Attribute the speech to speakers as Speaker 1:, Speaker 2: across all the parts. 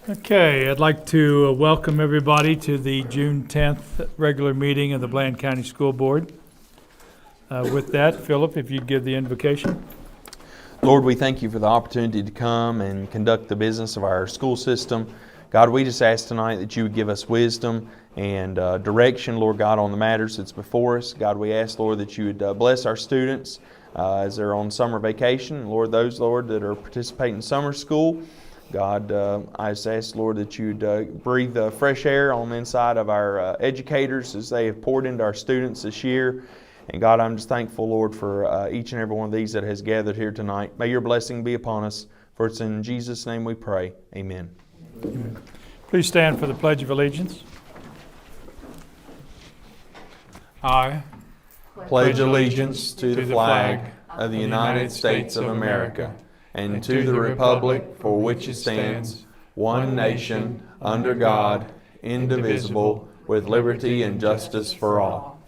Speaker 1: Okay, I'd like to welcome everybody to the June 10th regular meeting of the Bland County School Board. With that, Philip, if you'd give the invocation.
Speaker 2: Lord, we thank you for the opportunity to come and conduct the business of our school system. God, we just ask tonight that you would give us wisdom and direction, Lord God, on the matters that's before us. God, we ask, Lord, that you would bless our students as they're on summer vacation. Lord, those, Lord, that are participating in summer school, God, I just ask, Lord, that you'd breathe the fresh air on the inside of our educators as they have poured into our students this year. And God, I'm just thankful, Lord, for each and every one of these that has gathered here tonight. May your blessing be upon us, for it's in Jesus' name we pray. Amen.
Speaker 1: Amen. Please stand for the Pledge of Allegiance. I
Speaker 2: pledge allegiance to the flag of the United States of America, and to the republic for which it stands, one nation, under God, indivisible, with liberty and justice for all.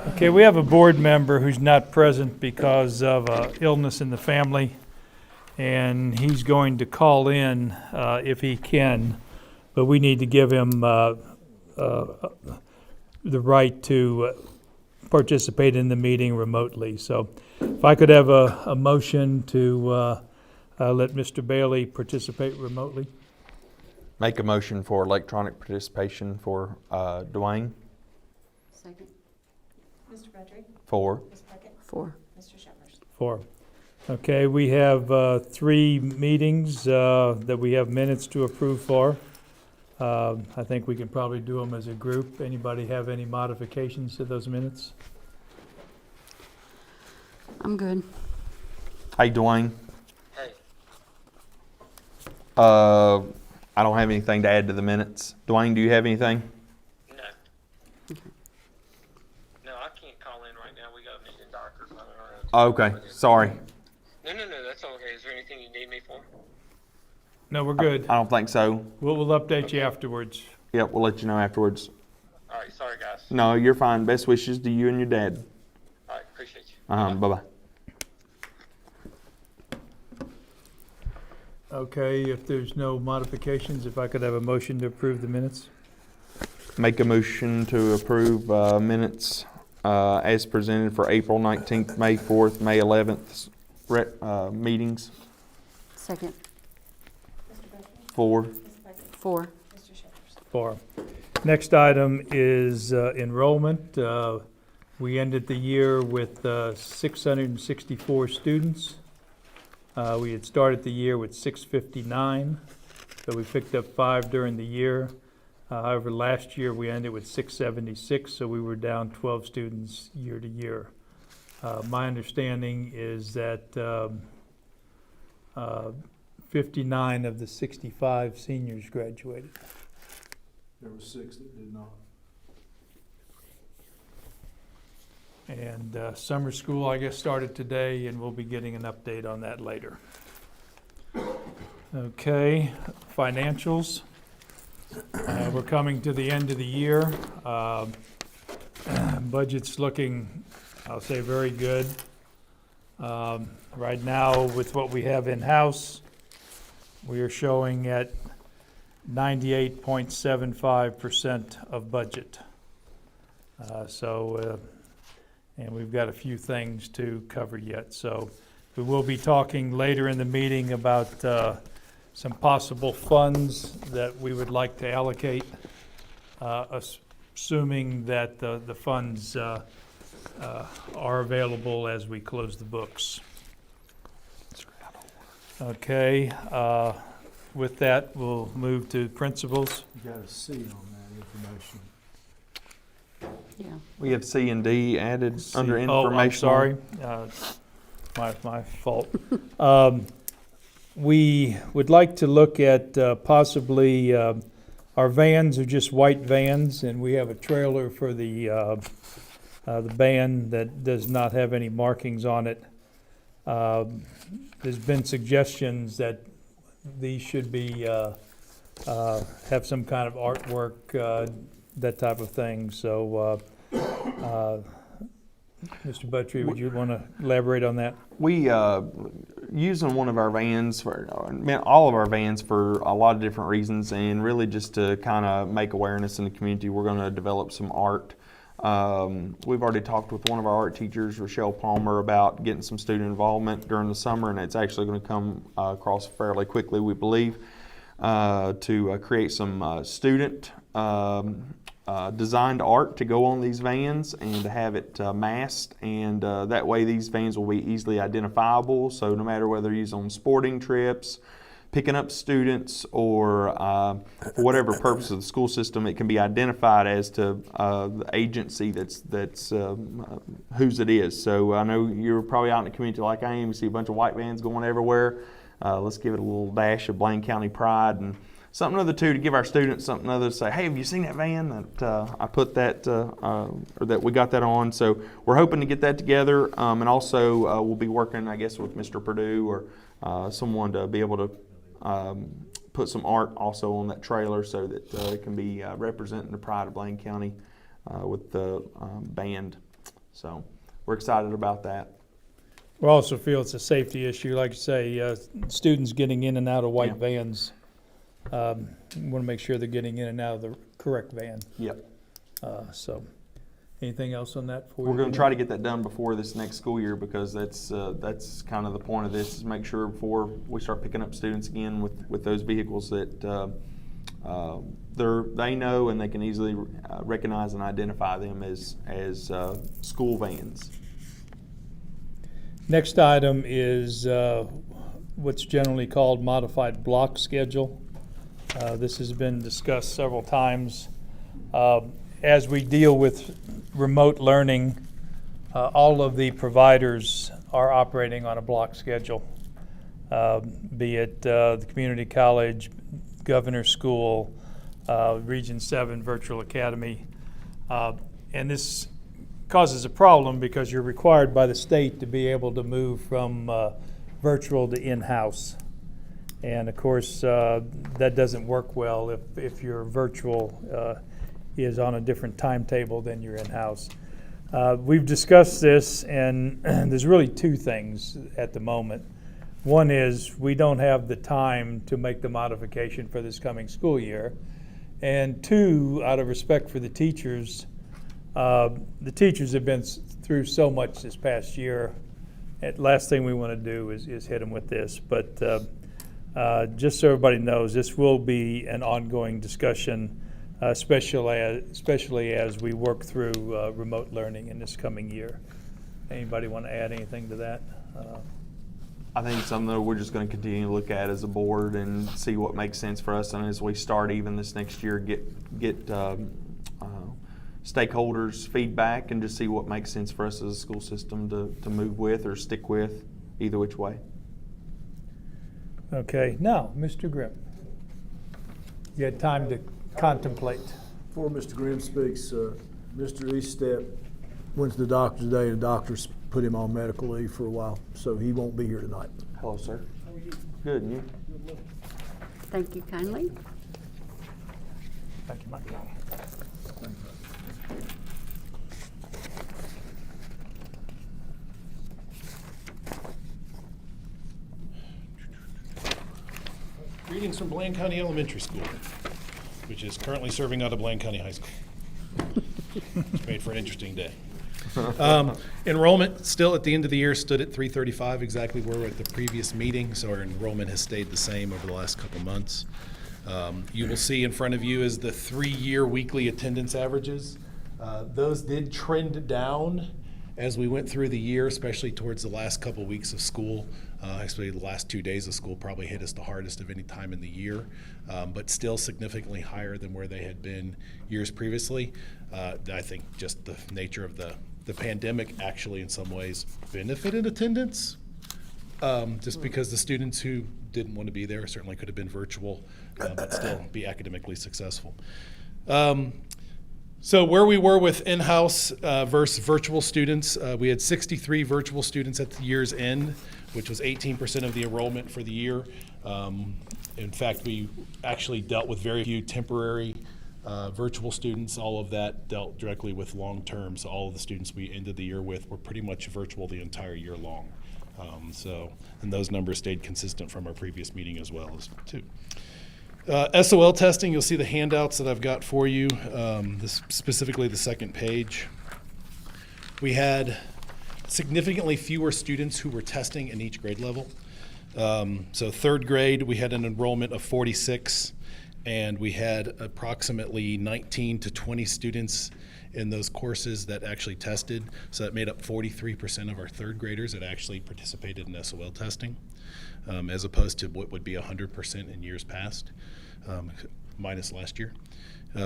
Speaker 1: Okay, we have a board member who's not present because of illness in the family, and he's going to call in if he can, but we need to give him the right to participate in the meeting remotely. So if I could have a motion to let Mr. Bailey participate remotely.
Speaker 2: Make a motion for electronic participation for Dwayne.
Speaker 3: Second.
Speaker 4: Mr. Frederick?
Speaker 2: 4.
Speaker 4: Ms. Puckett?
Speaker 3: 4.
Speaker 4: Mr. Shepherd?
Speaker 1: 4. Okay, we have 3 meetings that we have minutes to approve for. I think we can probably do them as a group. Anybody have any modifications to those minutes?
Speaker 3: I'm good.
Speaker 2: Hey, Dwayne.
Speaker 5: Hey.
Speaker 2: I don't have anything to add to the minutes. Dwayne, do you have anything?
Speaker 5: No. No, I can't call in right now. We got a meeting doctors. I don't know.
Speaker 2: Okay, sorry.
Speaker 5: No, that's okay. Is there anything you need me for?
Speaker 1: No, we're good.
Speaker 2: I don't think so.
Speaker 1: We'll update you afterwards.
Speaker 2: Yep, we'll let you know afterwards.
Speaker 5: All right, sorry guys.
Speaker 2: No, you're fine. Best wishes to you and your dad.
Speaker 5: All right, appreciate you.
Speaker 2: Bye-bye.
Speaker 1: Okay, if there's no modifications, if I could have a motion to approve the minutes?
Speaker 2: Make a motion to approve minutes as presented for April 19th, May 4th, May 11th meetings.
Speaker 3: Second.
Speaker 4: Mr. Frederick?
Speaker 2: 4.
Speaker 4: Ms. Puckett?
Speaker 3: 4.
Speaker 4: Mr. Shepherd?
Speaker 1: 4. Next item is enrollment. We ended the year with 664 students. We had started the year with 659, so we picked up 5 during the year. However, last year we ended with 676, so we were down 12 students year to year. My understanding is that 59 of the 65 seniors graduated.
Speaker 6: There were 6 that did not.
Speaker 1: And summer school, I guess, started today, and we'll be getting an update on that later. Okay, financials. We're coming to the end of the year. Budget's looking, I'll say, very good. Right now, with what we have in-house, we are showing at 98.75% of budget. And we've got a few things to cover yet. So we will be talking later in the meeting about some possible funds that we would like to allocate, assuming that the funds are available as we close the books. Okay, with that, we'll move to principals.
Speaker 6: You got a C on that information.
Speaker 3: Yeah.
Speaker 2: We have C and D added under
Speaker 1: Oh, I'm
Speaker 2: information.
Speaker 1: sorry. My fault. We would like to look at possibly our vans are just white vans, and we have a trailer for the band that does not have any markings on it. There's been suggestions that these should be have some kind of artwork, that type of thing. So Mr. Buttry, would you want to elaborate on that?
Speaker 2: We using one of our vans for all of our vans for a lot of different reasons, and really just to kind of make awareness in the community. We're going to develop some art. We've already talked with one of our art teachers, Rochelle Palmer, about getting some student involvement during the summer, and it's actually going to come across fairly quickly, we believe, to create some student designed art to go on these vans and to have it masked, and that way these vans will be easily identifiable. So no matter whether you're used on sporting trips, picking up students, or for whatever purpose of the school system, it can be identified as to the agency that's whose it is. So I know you're probably out in the community like I am. You see a bunch of white vans going everywhere. Let's give it a little dash of Blaine County pride and something other to give our students something other to say, hey, have you seen that van that I put that, or that we got that on? So we're hoping to get that together, and also we'll be working, I guess, with Mr. Purdue or someone to be able to put some art also on that trailer so that it can be representing the pride of Blaine County with the band. So we're excited about that.
Speaker 1: We also feel it's a safety issue, like you say, students getting in and out of white vans. Want to make sure they're getting in and out of the correct van.
Speaker 2: Yep.
Speaker 1: So, anything else on that for you?
Speaker 2: We're going to try to get that done before this next school year, because that's kind of the point of this, is make sure before we start picking up students again with those vehicles that they know and they can easily recognize and identify them as school vans.
Speaker 1: Next item is what's generally called modified block schedule. This has been discussed several times. As we deal with remote learning, all of the providers are operating on a block schedule, be it the community college, Governor's School, Region 7 Virtual Academy. And this causes a problem because you're required by the state to be able to move from virtual to in-house. And of course, that doesn't work well if your virtual is on a different timetable than your in-house. We've discussed this, and there's really two things at the moment. One is we don't have the time to make the modification for this coming school year. And two, out of respect for the teachers have been through so much this past year. Last thing we want to do is hit them with this. But just so everybody knows, this will be an ongoing discussion, especially as we work through remote learning in this coming year. Anybody want to add anything to that?
Speaker 2: I think it's something that we're just going to continue to look at as a board and see what makes sense for us. And as we start even this next year, get stakeholders' feedback and just see what makes sense for us as a school system to move with or stick with, either which way.
Speaker 1: Okay, now, Mr. Grimm. You had time to contemplate.
Speaker 6: Before Mr. Grimm speaks, Mr. Eastep went to the doctor today. The doctor's put him on medical leave for a while, so he won't be here tonight.
Speaker 2: Hello, sir. How are you? Good, and you?
Speaker 3: Thank you kindly.
Speaker 1: Thank you, Mike.
Speaker 7: Greetings from Blaine County Elementary School, which is currently serving out of Blaine County High School. It's made for an interesting day. Enrollment still at the end of the year stood at 335, exactly where we were at the previous meeting, so our enrollment has stayed the same over the last couple months. You will see in front of you is the 3-year weekly attendance averages. Those did trend down as we went through the year, especially towards the last couple weeks of school. Actually, the last 2 days of school probably hit us the hardest of any time in the year, but still significantly higher than where they had been years previously. I think just the nature of the pandemic actually in some ways benefited attendance, just because the students who didn't want to be there certainly could have been virtual, but still be academically successful. So where we were with in-house versus virtual students, we had 63 virtual students at the year's end, which was 18% of the enrollment for the year. In fact, we actually dealt with very few temporary Virtual students, all of that dealt directly with long-term, so all of the students we ended the year with were pretty much virtual the entire year long. And those numbers stayed consistent from our previous meeting as well as too. SOL testing, you'll see the handouts that I've got for you, specifically the second page. We had significantly fewer students who were testing in each grade level. So third grade, we had an enrollment of 46, and we had approximately 19 to 20 students in those courses that actually tested. So that made up 43% of our third graders that actually participated in SOL testing, as opposed to what would be 100% in years past, minus last year.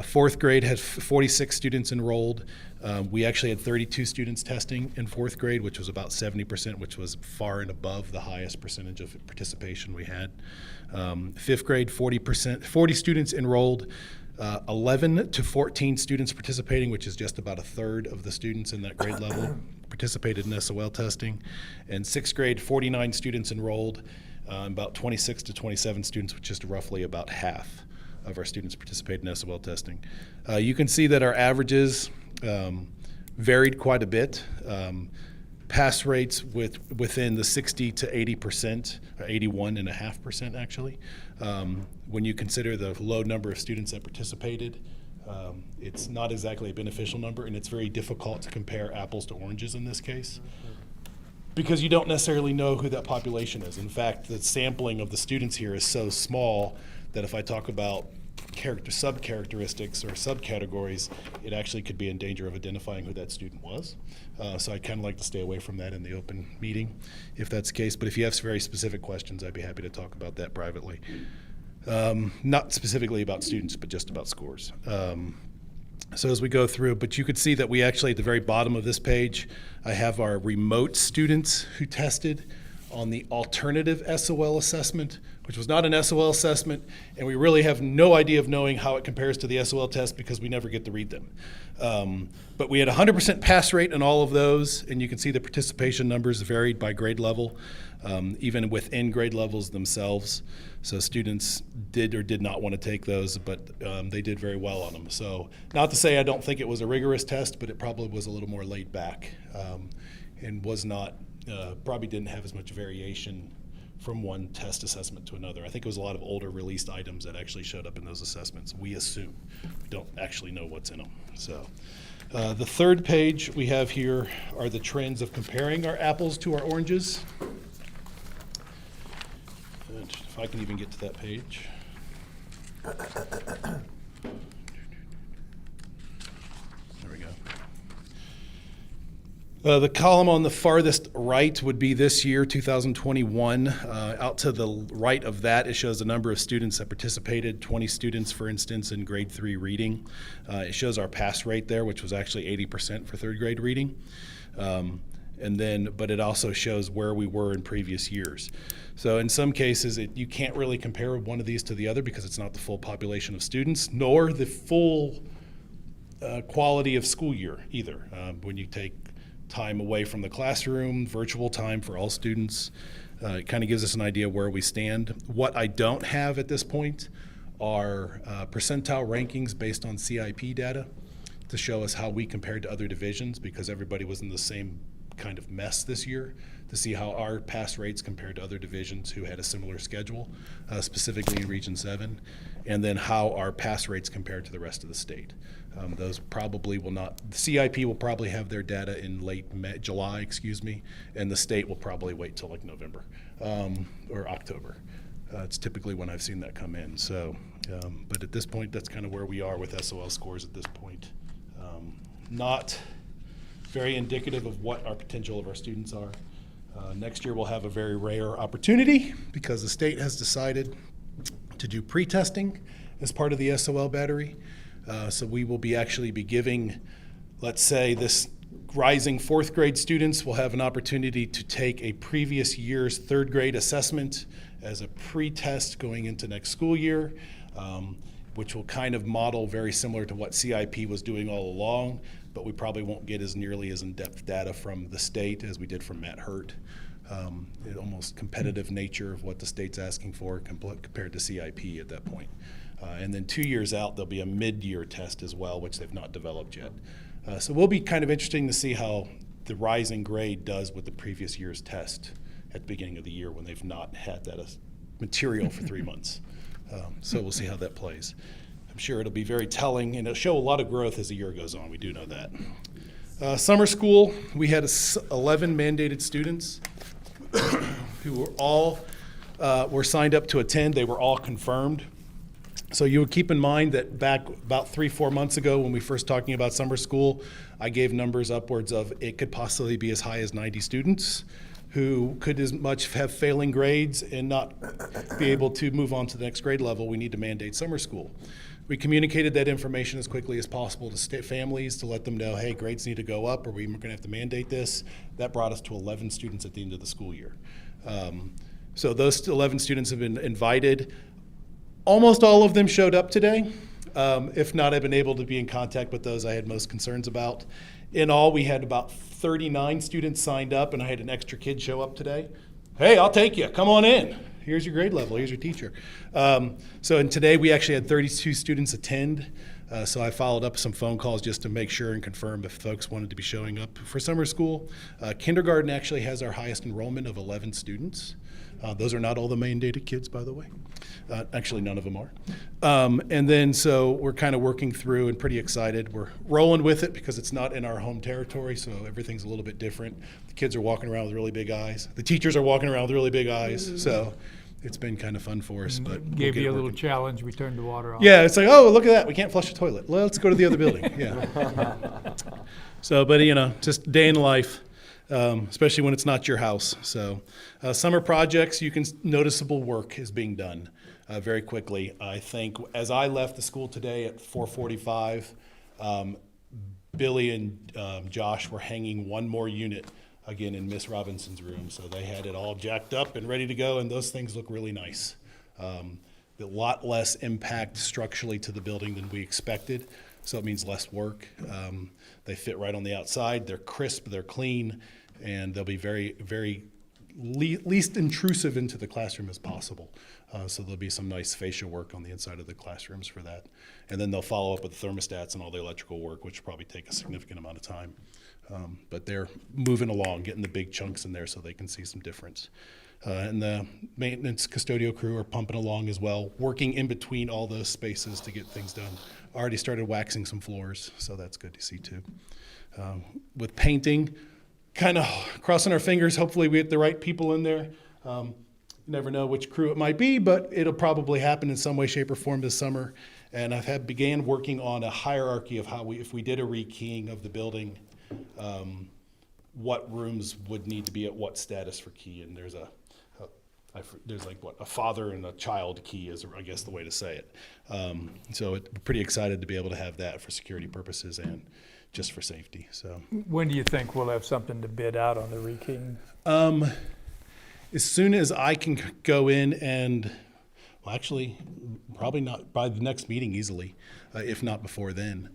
Speaker 7: Fourth grade had 46 students enrolled. We actually had 32 students testing in fourth grade, which was about 70%, which was far and above the highest percentage of participation we had. Fifth grade, 40 students enrolled, 11 to 14 students participating, which is just about a third of the students in that grade level participated in SOL testing. And sixth grade, 49 students enrolled, about 26 to 27 students, which is roughly about half of our students participate in SOL testing. You can see that our averages varied quite a bit. Pass rates within the 60 to 80%, or 81.5% actually. When you consider the low number of students that participated, it's not exactly a beneficial number, and it's very difficult to compare apples to oranges in this case, because you don't necessarily know who that population is. In fact, the sampling of the students here is so small that if I talk about sub-characteristics or subcategories, it actually could be in danger of identifying who that student was. So I kind of like to stay away from that in the open meeting if that's the case. But if you have very specific questions, I'd be happy to talk about that privately. Not specifically about students, but just about scores. So as we go through, but you could see that we actually, at the very bottom of this page, I have our remote students who tested on the alternative SOL assessment, which was not an SOL assessment, and we really have no idea of knowing how it compares to the SOL test because we never get to read them. But we had 100% pass rate in all of those, and you can see the participation numbers varied by grade level, even within grade levels themselves. So students did or did not want to take those, but they did very well on them. So not to say I don't think it was a rigorous test, but it probably was a little more laid back, and was not, probably didn't have as much variation from one test assessment to another. I think it was a lot of older released items that actually showed up in those assessments. We assume. We don't actually know what's in them. So the third page we have here are the trends of comparing our apples to our oranges. And if I can even get to that page. There we go. The column on the farthest right would be this year, 2021. Out to the right of that, it shows the number of students that participated, 20 students, for instance, in grade 3 reading. It shows our pass rate there, which was actually 80% for third grade reading. But it also shows where we were in previous years. So in some cases, you can't really compare one of these to the other because it's not the full population of students, nor the full quality of school year either. When you take time away from the classroom, virtual time for all students. It kind of gives us an idea where we stand. What I don't have at this point are percentile rankings based on CIP data to show us how we compared to other divisions, because everybody was in the same kind of mess this year, to see how our pass rates compared to other divisions who had a similar schedule, specifically in Region 7, and then how our pass rates compared to the rest of the state. Those probably will not, the CIP will probably have their data in late July, and the state will probably wait till like November or October. It's typically when I've seen that come in. So, but at this point, that's kind of where we are with SOL scores at this point. Not very indicative of what our potential of our students are. Next year, we'll have a very rare opportunity because the state has decided to do pre-testing as part of the SOL battery. So we will actually be giving, let's say, this rising fourth grade students will have an opportunity to take a previous year's third grade assessment as a pre-test going into next school year, which will kind of model very similar to what CIP was doing all along, but we probably won't get as nearly as in-depth data from the state as we did from Matt Hurt. Almost competitive nature of what the state's asking for compared to CIP at that point. And then 2 years out, there'll be a mid-year test as well, which they've not developed yet. So will be kind of interesting to see how the rising grade does with the previous year's test at the beginning of the year when they've not had that as material for 3 months. So we'll see how that plays. I'm sure it'll be very telling, and it'll show a lot of growth as the year goes on. We do know that. Summer school, we had 11 mandated students who were all were signed up to attend. They were all confirmed. So you would keep in mind that back about 3-4 months ago when we first talking about summer school, I gave numbers upwards of it could possibly be as high as 90 students who could as much have failing grades and not be able to move on to the next grade level. We need to mandate summer school. We communicated that information as quickly as possible to families to let them know, hey, grades need to go up or we're going to have to mandate this. That brought us to 11 students at the end of the school year. So those 11 students have been invited. Almost all of them showed up today. If not, I've been able to be in contact with those I had most concerns about. In all, we had about 39 students signed up, and I had an extra kid show up today. Hey, I'll take you. Come on in. Here's your grade level. Here's your teacher. And today we actually had 32 students attend. So I followed up some phone calls just to make sure and confirm if folks wanted to be showing up for summer school. Kindergarten actually has our highest enrollment of 11 students. Those are not all the mandated kids, by the way. Actually, none of them are. And then so we're kind of working through and pretty excited. We're rolling with it because it's not in our home territory, so everything's a little bit different. The kids are walking around with really big eyes. The teachers are walking around with really big eyes. So it's been kind of fun for us. But we'll
Speaker 1: Gave
Speaker 7: get
Speaker 1: you
Speaker 7: it
Speaker 1: a little
Speaker 7: working.
Speaker 1: challenge, we turned the water off.
Speaker 7: Yeah, it's like, oh, look at that. We can't flush the toilet. Let's go to the other building. Yeah. So, but just day in life. Especially when it's not your house. So summer projects, noticeable work is being done very quickly. I think as I left the school today at 4:45, Billy and Josh were hanging one more unit again in Miss Robinson's room. So they had it all jacked up and ready to go, and those things look really nice. A lot less impact structurally to the building than we expected. So it means less work. They fit right on the outside. They're crisp, they're clean, and they'll be very, very least intrusive into the classroom as possible. So there'll be some nice facial work on the inside of the classrooms for that. And then they'll follow up with thermostats and all the electrical work, which will probably take a significant amount of time. But they're moving along, getting the big chunks in there so they can see some difference. And the maintenance custodial crew are pumping along as well, working in between all those spaces to get things done. Already started waxing some floors, so that's good to see too. With painting, kind of crossing our fingers, hopefully we get the right people in there. You never know which crew it might be, but it'll probably happen in some way, shape, or form this summer. And I've began working on a hierarchy of how if we did a rekeying of the building, what rooms would need to be at what status for key. And there's a father and a child key is, I guess, the way to say it. So we're pretty excited to be able to have that for security purposes and just for safety. So
Speaker 1: When do you think we'll have something to bid out on the rekeying?
Speaker 7: as soon as I can go in and, well, actually, probably not by the next meeting easily, if not before then.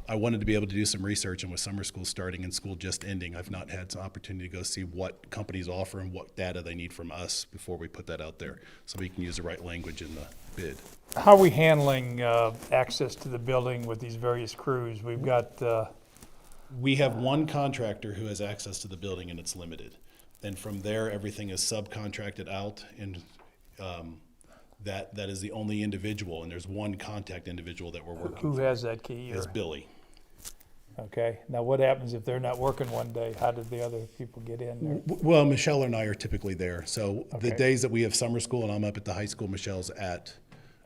Speaker 7: I wanted to be able to do some research, and with summer school starting and school just ending, I've not had some opportunity to go see what companies offer and what data they need from us before we put that out there, so we can use the right language in the bid.
Speaker 1: How are we handling access to the building with these various crews? We've got,
Speaker 7: We have one contractor who has access to the building, and it's limited. And from there, everything is subcontracted out, and that is the only individual, and there's one contact individual that we're working
Speaker 1: who
Speaker 7: with.
Speaker 1: has that key?
Speaker 7: It's
Speaker 1: or-
Speaker 7: Billy.
Speaker 1: Okay, now what happens if they're not working one day? How do the other people get in there?
Speaker 7: Well, Michelle and I are typically there. So the
Speaker 1: Okay.
Speaker 7: days that we have summer school and I'm up at the high school, Michelle's at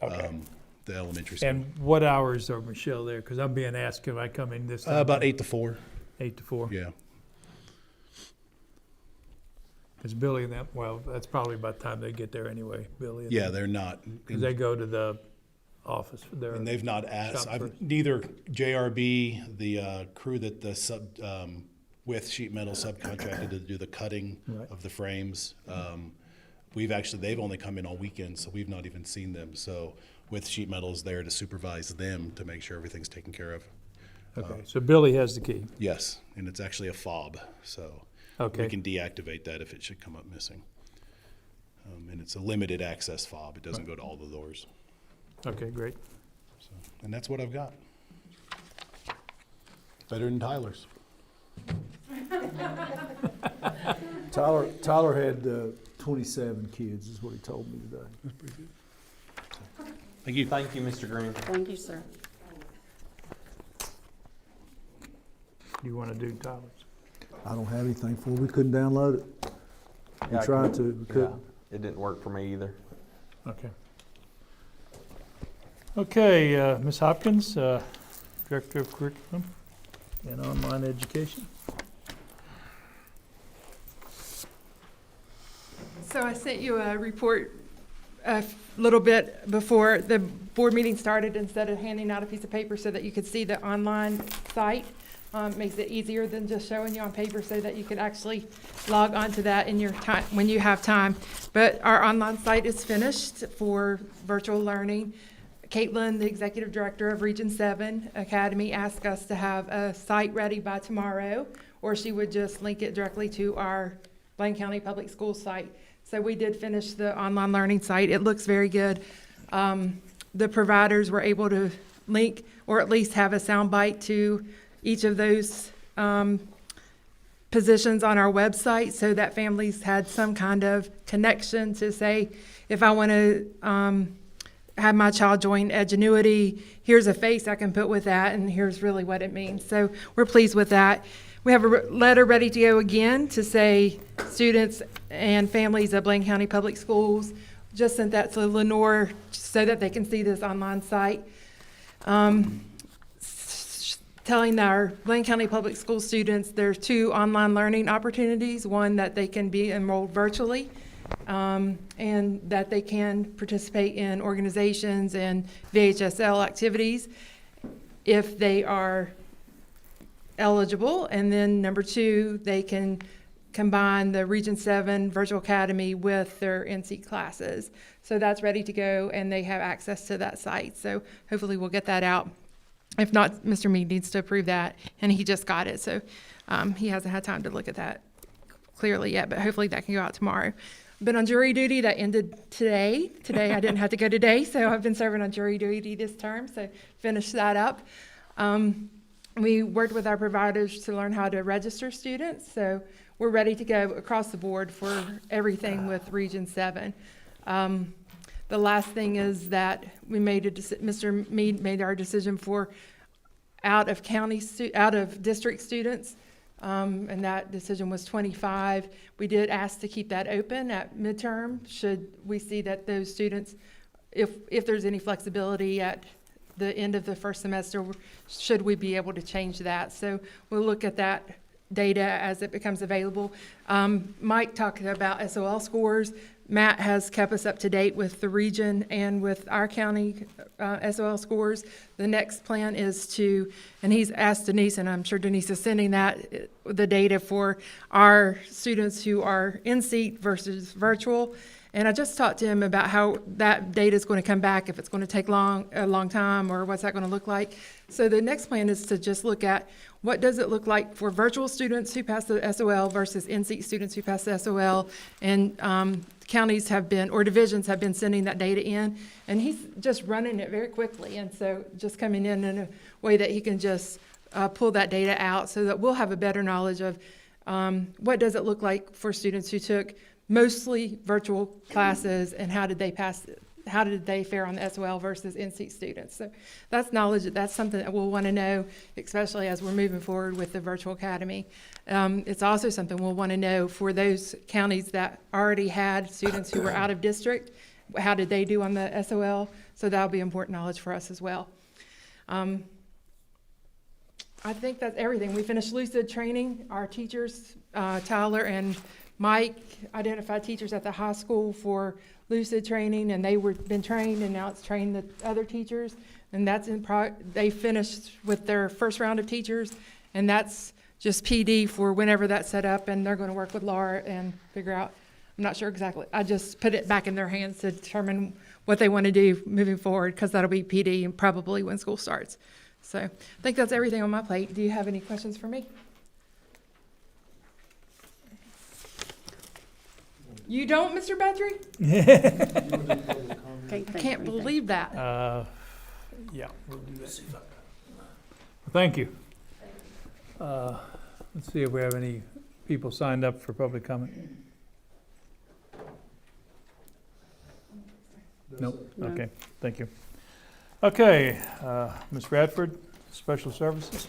Speaker 1: Okay.
Speaker 7: the elementary school.
Speaker 1: And what hours are Michelle there? Because I'm being asked if I come in this time.
Speaker 7: About 8 to 4.
Speaker 1: 8 to 4?
Speaker 7: Yeah.
Speaker 1: Because Billy and them, well, that's probably about the time they get there anyway, Billy. and
Speaker 7: Yeah,
Speaker 1: them.
Speaker 7: they're not.
Speaker 1: Because they go to the office for their.
Speaker 7: And they've not asked.
Speaker 1: Shop first.
Speaker 7: Neither JRB, the crew that with sheet metal subcontracted to do the cutting
Speaker 1: Right.
Speaker 7: of the frames. They've only come in on weekends, so we've not even seen them. So with sheet metal is there to supervise them to make sure everything's taken care of.
Speaker 1: Okay, so Billy has the key.
Speaker 7: Yes, and it's actually a fob, so
Speaker 1: Okay.
Speaker 7: we can deactivate that if it should come up missing. And it's a limited access fob. It doesn't go to all the doors.
Speaker 1: Okay, great.
Speaker 7: So, and that's what I've got. Better than Tyler's.
Speaker 6: Tyler had 27 kids, is what he told me today.
Speaker 7: That's pretty good. Thank you.
Speaker 2: Thank you, Mr. Green.
Speaker 3: Thank you, sir.
Speaker 1: Do you want to do Tyler's?
Speaker 6: I don't have anything for it. We couldn't download it. We
Speaker 2: Yeah, I
Speaker 6: tried
Speaker 2: couldn't-
Speaker 6: to, we
Speaker 2: Yeah,
Speaker 6: couldn't.
Speaker 2: it didn't work for me either.
Speaker 1: Okay. Okay, Ms. Hopkins, Director of Curriculum and Online Education.
Speaker 8: So I sent you a report a little bit before the board meeting started instead of handing out a piece of paper so that you could see the online site. Makes it easier than just showing you on paper so that you could actually log onto that in your time, when you have time. But our online site is finished for virtual learning. Caitlin, the Executive Director of Region 7 Academy, asked us to have a site ready by tomorrow, or she would just link it directly to our Blaine County Public Schools site. So we did finish the online learning site. It looks very good. The providers were able to link or at least have a soundbite to each of those positions on our website so that families had some kind of connection to say, if I want to have my child join Edgenuity, here's a face I can put with that, and here's really what it means. So we're pleased with that. We have a letter ready to go again to say students and families at Blaine County Public Schools. Just sent that to Lenore so that they can see this online site. Telling our Blaine County Public School students there's 2 online learning opportunities, one that they can be enrolled virtually, and that they can participate in organizations and VHSL activities if they are eligible. And then number 2, they can combine the Region 7 Virtual Academy with their NC classes. So that's ready to go, and they have access to that site. So hopefully we'll get that out. If not, Mr. Mead needs to approve that, and he just got it. So he hasn't had time to look at that clearly yet, but hopefully that can go out tomorrow. Been on jury duty. That ended today. Today I didn't have to go today, so I've been serving on jury duty this term, so finished that up. We worked with our providers to learn how to register students, so we're ready to go across the board for everything with Region 7. The last thing is that we made Mr. Mead made our decision for out of district students, and that decision was 25. We did ask to keep that open at midterm, should we see that those students, if there's any flexibility at the end of the first semester, should we be able to change that? So we'll look at that data as it becomes available. Mike talked about SOL scores. Matt has kept us up to date with the region and with our county SOL scores. The next plan is to, and he's asked Denise, and I'm sure Denise is sending that, the data for our students who are in seat versus virtual. And I just talked to him about how that data is going to come back, if it's going to take a long time, or what's that going to look like. So the next plan is to just look at what does it look like for virtual students who pass the SOL versus in-seat students who pass the SOL. And counties have been, or divisions have been sending that data in, and he's just running it very quickly. And so just coming in a way that he can just pull that data out so that we'll have a better knowledge of what does it look like for students who took mostly virtual classes, and how did they fare on the SOL versus in-seat students. So that's knowledge, that's something that we'll want to know, especially as we're moving forward with the virtual academy. It's also something we'll want to know for those counties that already had students who were out of district, how did they do on the SOL? So that'll be important knowledge for us as well. I think that's everything. We finished Lucid training. Our teachers, Tyler and Mike, identified teachers at the high school for Lucid training, and they were been trained, and now it's trained the other teachers, and that's they finished with their first round of teachers, and that's just PD for whenever that's set up, and they're going to work with Laura and figure out. I'm not sure exactly. I just put it back in their hands to determine what they want to do moving forward, because that'll be PD and probably when school starts. So I think that's everything on my plate. Do you have any questions for me? You don't, Mr. Bantry?
Speaker 3: Can't
Speaker 8: I
Speaker 3: think
Speaker 8: can't
Speaker 3: of anything.
Speaker 8: believe that.
Speaker 1: Yeah, we'll do that. Thank you. Let's see if we have any people signed up for public comment. Nope,
Speaker 3: No.
Speaker 1: okay, thank you. Okay, Ms. Radford, Special Services.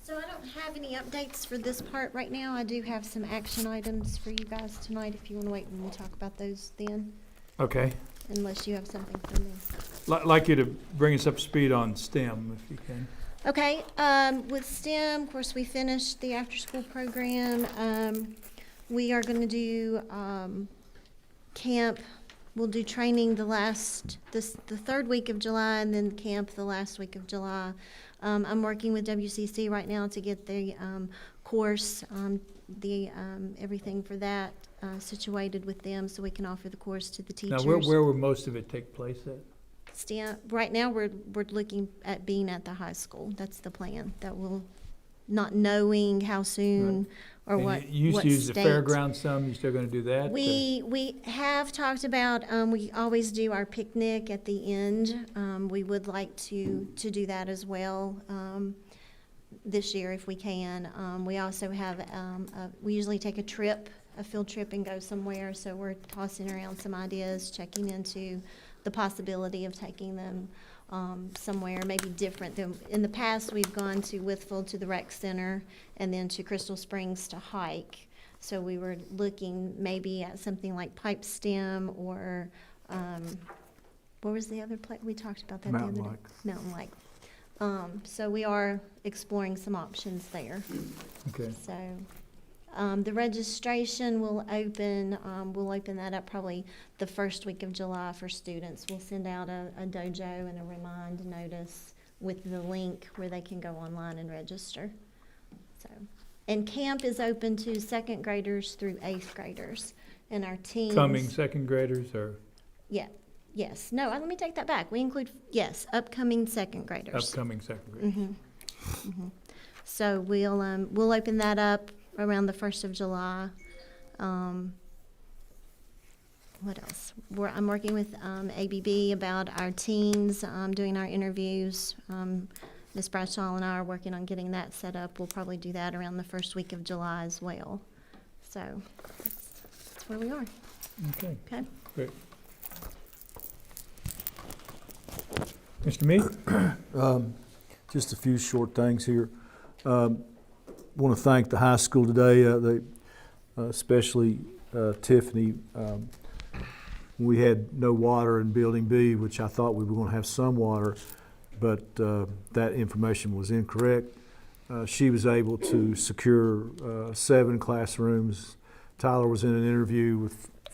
Speaker 9: So I don't have any updates for this part right now. I do have some action items for you guys tonight, if you want to wait and we'll talk about those then,
Speaker 1: Okay,
Speaker 9: unless you have something for me.
Speaker 1: like you to bring us up to speed on STEM, if you can.
Speaker 9: Okay, with STEM, of course, we finished the after-school program. We are going to do camp. We'll do training the third week of July, and then camp the last week of July. I'm working with WCC right now to get the course, everything for that situated with them, so we can offer the course to the
Speaker 1: Now,
Speaker 9: teachers.
Speaker 1: where will most of it take place at?
Speaker 9: STEM, right now, we're looking at being at the high school. That's the plan. That will, not knowing how soon or
Speaker 1: And
Speaker 9: what
Speaker 1: you used to use the
Speaker 9: state.
Speaker 1: fairgrounds some, you still gonna do that? or-
Speaker 9: We have talked about, we always do our picnic at the end. We would like to do that as well, this year if we can. We also have, we usually take a field trip and go somewhere, so we're tossing around some ideas, checking into the possibility of taking them somewhere maybe different than, in the past, we've gone to Withfield to the rec center and then to Crystal Springs to hike. So we were looking maybe at something like Pipe Stem or, what was the other place? We talked about that the other day.
Speaker 6: Mountain Lake.
Speaker 9: Mountain Lake. So we are exploring some options there.
Speaker 1: Okay,
Speaker 9: So, the registration will open, we'll open that up probably the first week of July for students. We'll send out a dojo and a remind notice with the link where they can go online and register. So, and camp is open to second graders through eighth graders, and our teams.
Speaker 1: coming second graders or
Speaker 9: Yeah, yes, no, let me take that back. We include, yes, upcoming second graders.
Speaker 1: upcoming second graders?
Speaker 9: So we'll open that up around the 1st of July. What else? I'm working with ABB about our teens, doing our interviews. Ms. Bradshaw and I are working on getting that set up. We'll probably do that around the first week of July as well. So that's where we are.
Speaker 1: Okay,
Speaker 9: Okay.
Speaker 1: great. Mr. Mead?
Speaker 6: Just a few short things here. Want to thank the high school today, especially Tiffany. We had no water in Building B, which I thought we were going to have some water, but that information was incorrect. She was able to secure 7 classrooms. Tyler was in an interview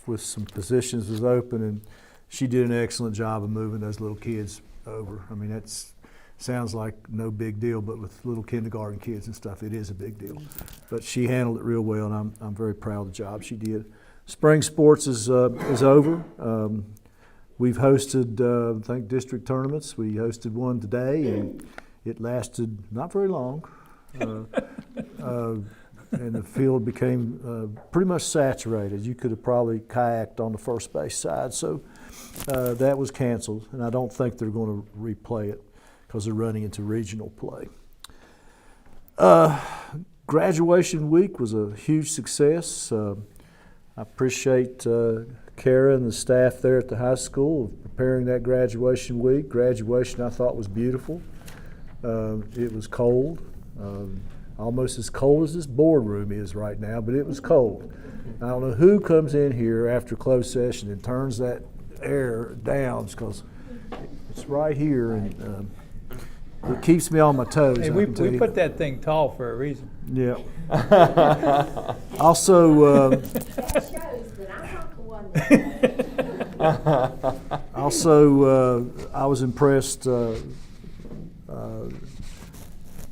Speaker 6: with some positions was open, and she did an excellent job of moving those little kids over. I mean, that's sounds like no big deal, but with little kindergarten kids and stuff, it is a big deal. But she handled it real well, and I'm very proud of the job she did. Spring sports is over. We've hosted, I think, district tournaments. We hosted one today, and it lasted not very long. And the field became pretty much saturated. You could have probably kayaked on the first base side. So that was canceled, and I don't think they're going to replay it because they're running into regional play. Graduation week was a huge success. I appreciate Kara and the staff there at the high school preparing that graduation week. Graduation I thought was beautiful. It was cold, almost as cold as this boardroom is right now, but it was cold. I don't know who comes in here after closed session and turns that air down because it's right here, and it keeps me on my toes.
Speaker 1: Hey,
Speaker 6: I
Speaker 1: we
Speaker 6: can tell you.
Speaker 1: put that thing tall for a reason.
Speaker 6: Yeah. Also,
Speaker 4: That shows that I'm not the one that.
Speaker 6: I was impressed.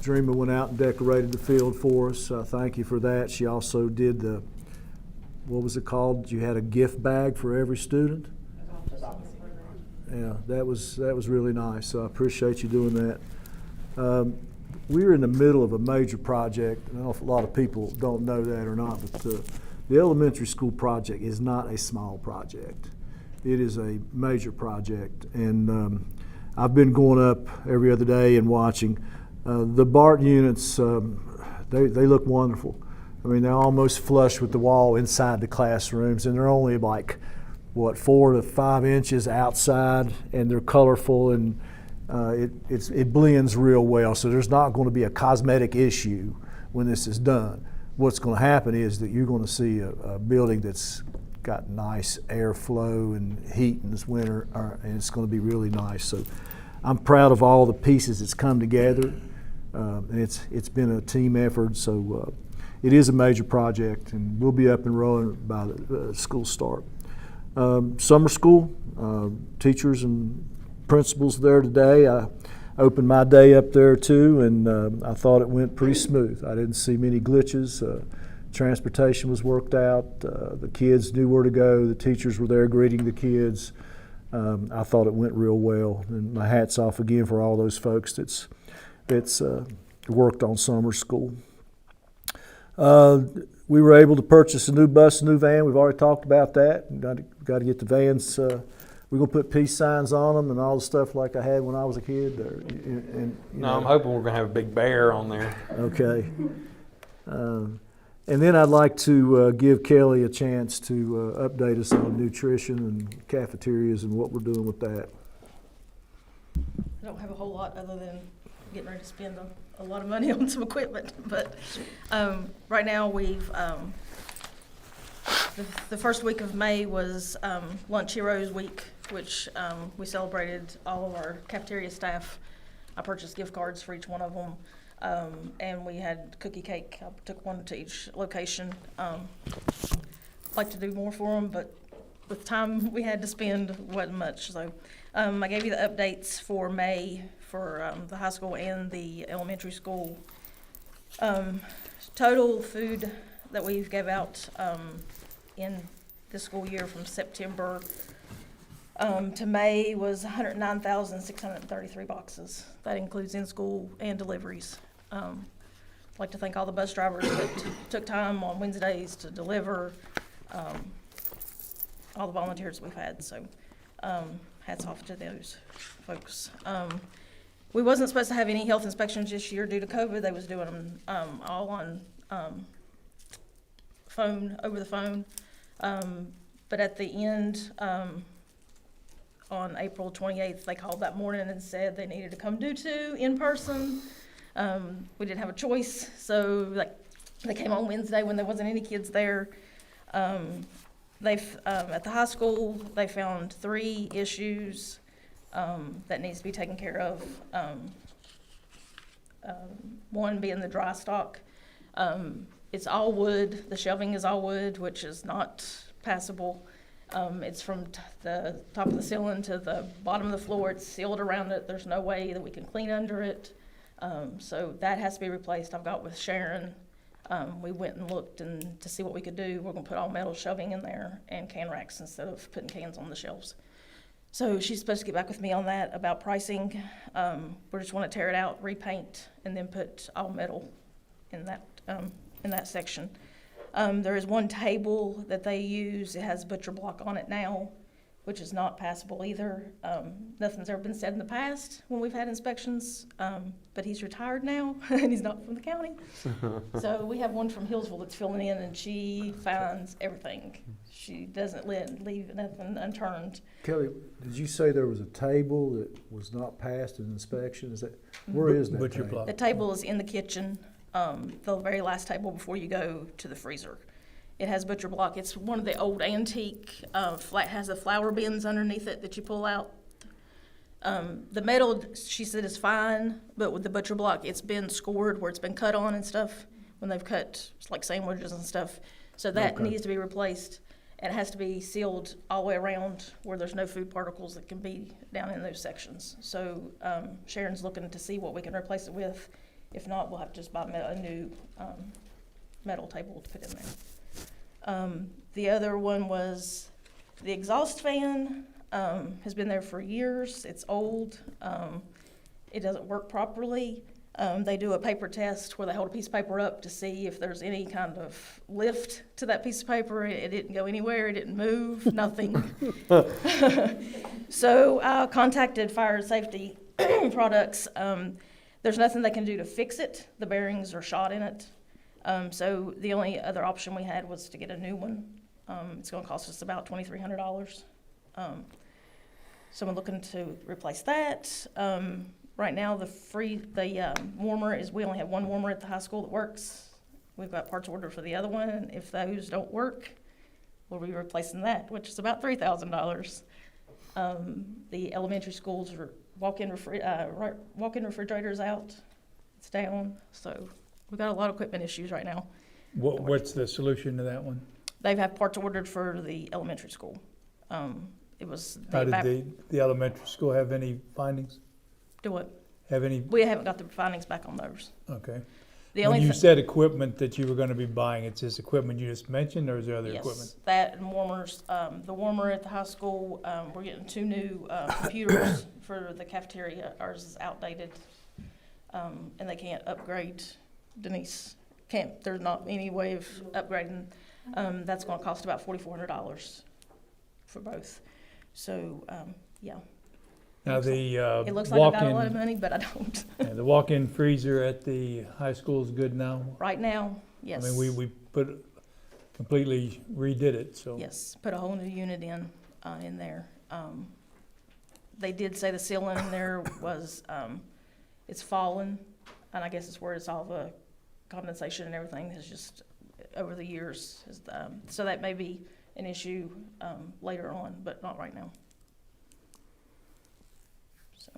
Speaker 6: Dreamer went out and decorated the field for us. Thank you for that. She also did what was it called? You had a gift bag for every student. Yeah, that was really nice. So I appreciate you doing that. We're in the middle of a major project. I don't know if a lot of people don't know that or not, but the elementary school project is not a small project. It is a major project, and I've been going up every other day and watching. The BART units, they look wonderful. I mean, they're almost flush with the wall inside the classrooms, and they're only like, 4 to 5 inches outside, and they're colorful, and it blends real well. So there's not going to be a cosmetic issue when this is done. What's going to happen is that you're going to see a building that's got nice airflow and heat in this winter, and it's going to be really nice. So I'm proud of all the pieces that's come together, and it's been a team effort. So it is a major project, and we'll be up and rolling by the school start. Summer school, teachers and principals there today. I opened my day up there too, and I thought it went pretty smooth. I didn't see many glitches. Transportation was worked out. The kids knew where to go. The teachers were there greeting the kids. I thought it went real well, and my hat's off again for all those folks that's worked on summer school. We were able to purchase a new bus, a new van. We've already talked about that. Got to get the vans. We're going to put peace signs on them and all the stuff like I had when I was a kid.
Speaker 2: I'm hoping we're going to have a big bear on there.
Speaker 6: Okay. And then I'd like to give Kelly a chance to update us on nutrition and cafeterias and what we're doing with that.
Speaker 10: I don't have a whole lot other than getting ready to spend a lot of money on some equipment. But right now we've, the first week of May was Lunch Heroes Week, which we celebrated all of our cafeteria staff. I purchased gift cards for each one of them. And we had cookie cake. I took one to each location. I'd like to do more for them, but with time we had to spend wasn't much. So I gave you the updates for May for the high school and the elementary school. Total food that we've gave out in this school year from September to May was 109,633 boxes. That includes in-school and deliveries. I'd like to thank all the bus drivers that took time on Wednesdays to deliver, all the volunteers we've had. So hats off to those folks. We wasn't supposed to have any health inspections this year due to COVID. They was doing them all on over the phone. But at the end, on April 28th, they called that morning and said they needed to come do 2 in person. We didn't have a choice, so they came on Wednesday when there wasn't any kids there. They've at the high school, they found 3 issues that needs to be taken care of. One being the dry stock. It's all wood. The shelving is all wood, which is not passable. It's from the top of the ceiling to the bottom of the floor. It's sealed around it. There's no way that we can clean under it. So that has to be replaced. I've got with Sharon. We went and looked to see what we could do. We're going to put all metal shelving in there and can racks instead of putting cans on the shelves. So she's supposed to get back with me on that about pricing. We just want to tear it out, repaint, and then put all metal in that section. There is one table that they use. It has butcher block on it now, which is not passable either. Nothing's ever been said in the past when we've had inspections, but he's retired now and he's not from the county. So we have one from Hillsville that's filling in, and she finds everything. She doesn't leave nothing unturned.
Speaker 6: Kelly, did you say there was a table that was not passed an inspection? Where is that
Speaker 1: Butcher
Speaker 6: table?
Speaker 1: block.
Speaker 10: The table is in the kitchen, the very last table before you go to the freezer. It has butcher block. It's one of the old antique, has the flour bins underneath it that you pull out. The metal, she said, is fine, but with the butcher block, it's been scored where it's been cut on and stuff when they've cut like sandwiches and stuff. So that needs to be replaced. And it has to be sealed all the way around where there's no food particles that can be down in those sections. So Sharon's looking to see what we can replace it with. If not, we'll have to just buy a new metal table to put in there. The other one was the exhaust fan. Has been there for years. It's old. It doesn't work properly. They do a paper test where they hold a piece of paper up to see if there's any kind of lift to that piece of paper. It didn't go anywhere, it didn't move, nothing. So I contacted Fire and Safety Products. There's nothing they can do to fix it. The bearings are shot in it. So the only other option we had was to get a new one. It's gonna cost us about $2,300. So I'm looking to replace that. Right now, the warmer is, we only have one warmer at the high school that works. We've got parts ordered for the other one, and if those don't work, we'll be replacing that, which is about $3,000. The elementary schools are walk-in refrigerators out. It's down, so we've got a lot of equipment issues right now.
Speaker 1: What's the solution to that one?
Speaker 10: They have parts ordered for the elementary school. It was.
Speaker 1: How did the elementary school have any findings?
Speaker 10: Do what?
Speaker 1: Have any?
Speaker 10: We haven't got the findings back on those.
Speaker 1: Okay.
Speaker 10: The
Speaker 1: When
Speaker 10: only
Speaker 1: you said equipment that you were going to be buying, it's this equipment you just mentioned, or is there other equipment?
Speaker 10: Yes, that and warmers. The warmer at the high school, we're getting 2 new computers for the cafeteria. Ours is outdated, and they can't upgrade. Denise can't. There's not any way of upgrading. That's going to cost about $4,400 for both. So, yeah.
Speaker 1: Now the
Speaker 10: It looks like I got a lot of
Speaker 1: walk-in,
Speaker 10: money, but I don't.
Speaker 1: the walk-in freezer at the high school is good now?
Speaker 10: Right now, yes.
Speaker 1: I mean, we completely redid it, so.
Speaker 10: Yes, put a whole new unit in there. They did say the ceiling in there was, it's fallen, and I guess it's where it's all the condensation and everything has just, over the years, so that may be an issue later on, but not right now. So,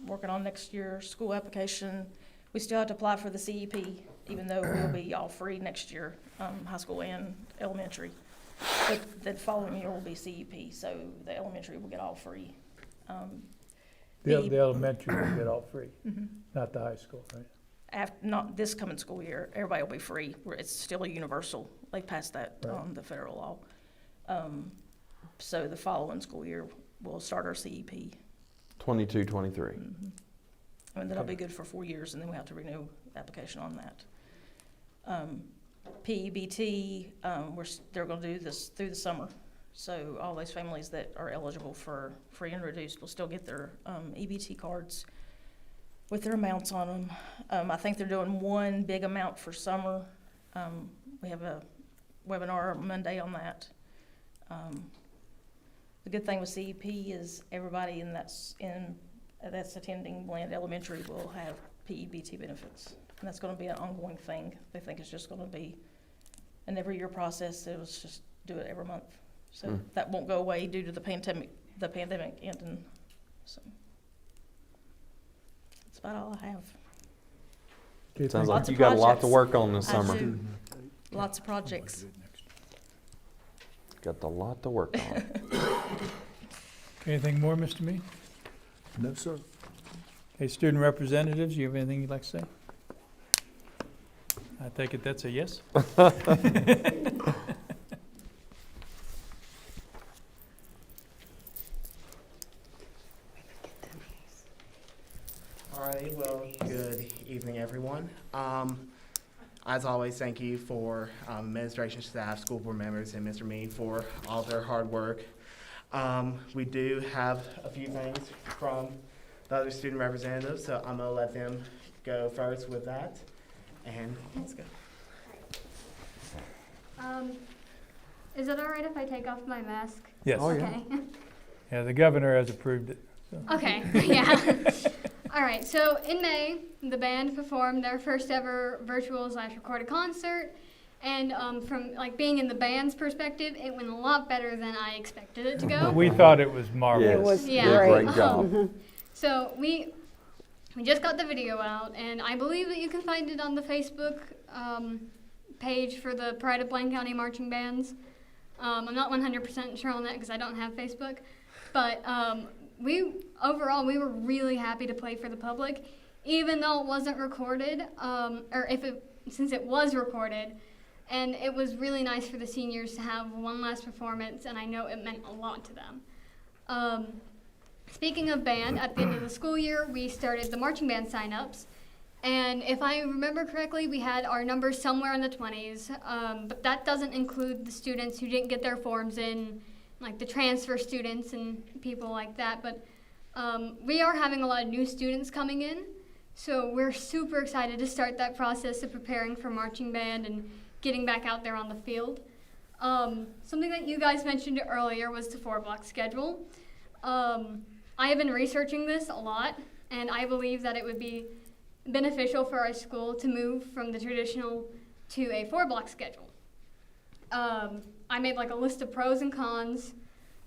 Speaker 10: working on next year's school application. We still have to apply for the CEP, even though we'll be all free next year, high school and elementary. But the following year will be CEP, so the elementary will get all free.
Speaker 1: The elementary will get all free,
Speaker 10: Mhm.
Speaker 1: not the high school, right?
Speaker 10: Not this coming school year, everybody will be free. It's still a universal. They passed that
Speaker 1: Right.
Speaker 10: on the federal law. So the following school year, we'll start our CEP.
Speaker 2: 22, 23.
Speaker 10: Mm-hmm. And that'll be good for 4 years, and then we have to renew the application on that. PEBT, they're gonna do this through the summer. So all those families that are eligible for free and reduced will still get their EBT cards with their amounts on them. I think they're doing one big amount for summer. We have a webinar Monday on that. The good thing with CEP is everybody that's attending Bland Elementary will have PEBT benefits. And that's gonna be an ongoing thing. They think it's just gonna be an every year process. It was just do it every month. So that won't go away due to the pandemic ending. So that's about all I have.
Speaker 1: Okay,
Speaker 2: Sounds
Speaker 1: thank
Speaker 2: like
Speaker 10: Lots
Speaker 2: you
Speaker 10: of
Speaker 2: got a lot to
Speaker 10: projects.
Speaker 2: work on this
Speaker 10: I
Speaker 2: summer.
Speaker 10: do. Lots of projects.
Speaker 2: Got a lot to work on.
Speaker 1: Okay, anything more, Mr. Mead?
Speaker 6: No, sir.
Speaker 1: Okay, student representatives, you have anything you'd like to say? I take it that's a yes?
Speaker 11: Alrighty, well, good evening, everyone. As always, thank you for administration staff, school board members, and Mr. Mead for all their hard work. We do have a few things from the other student representatives, so I'm gonna let them go first with that. And let's go.
Speaker 12: Is it all right if I take off my mask?
Speaker 1: Yes.
Speaker 2: Oh, yeah.
Speaker 12: Okay.
Speaker 1: Yeah, the governor has approved it. So.
Speaker 12: Okay, yeah. All right, so in May, the band performed their first ever virtual/recorded concert. And from like being in the band's perspective, it went a lot better than I expected it to go.
Speaker 1: We thought it was marvelous.
Speaker 2: Yes.
Speaker 3: It was
Speaker 12: Yeah.
Speaker 2: Did a
Speaker 3: great.
Speaker 2: great job.
Speaker 12: So we just got the video out, and I believe that you can find it on the Facebook page for the Pride of Blaine County Marching Bands. I'm not 100% sure on that because I don't have Facebook, but overall we were really happy to play for the public, even though it wasn't recorded, since it was recorded, and it was really nice for the seniors to have one last performance, and I know it meant a lot to them. speaking of band, at the end of the school year, we started the marching band signups. And if I remember correctly, we had our numbers somewhere in the 20s, but that doesn't include the students who didn't get their forms in, like the transfer students and people like that. But we are having a lot of new students coming in, so we're super excited to start that process of preparing for marching band and getting back out there on the field. Something that you guys mentioned earlier was the 4-block schedule. I have been researching this a lot, and I believe that it would be beneficial for our school to move from the traditional to a 4-block schedule. I made like a list of pros and cons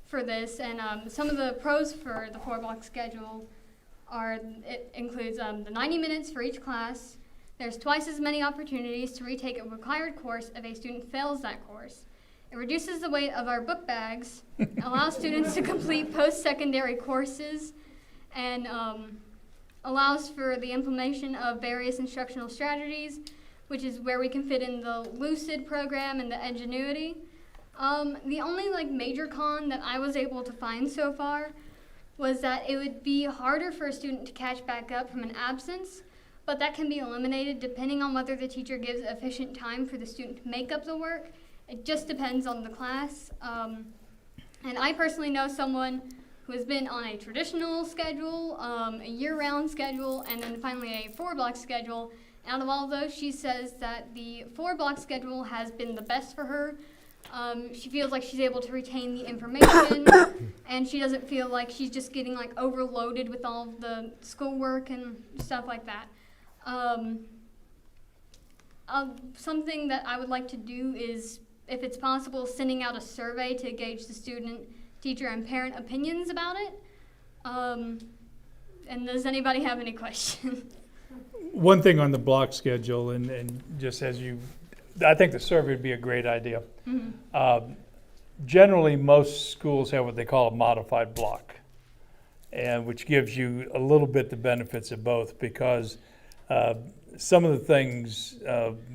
Speaker 12: for this, and some of the pros for the 4-block schedule are, it includes the 90 minutes for each class. There's twice as many opportunities to retake a required course if a student fails that course. It reduces the weight of our book bags, allows students to complete post-secondary courses, and allows for the implementation of various instructional strategies, which is where we can fit in the Lucid program and the Edgenuity. The only major con that I was able to find so far was that it would be harder for a student to catch back up from an absence, but that can be eliminated depending on whether the teacher gives efficient time for the student to make up the work. It just depends on the class. And I personally know someone who has been on a traditional schedule, a year-round schedule, and then finally a 4-block schedule. Out of all of those, she says that the 4-block schedule has been the best for her. She feels like she's able to retain the information, and she doesn't feel like she's just getting overloaded with all of the schoolwork and stuff like that. Something that I would like to do is, if it's possible, sending out a survey to gauge the student, teacher, and parent opinions about it. And does anybody have any questions?
Speaker 1: One thing on the block schedule, and just as I think the survey would be a great idea.
Speaker 12: Mm-hmm.
Speaker 1: Generally, most schools have what they call a modified block, and which gives you a little bit the benefits of both, because some of the things,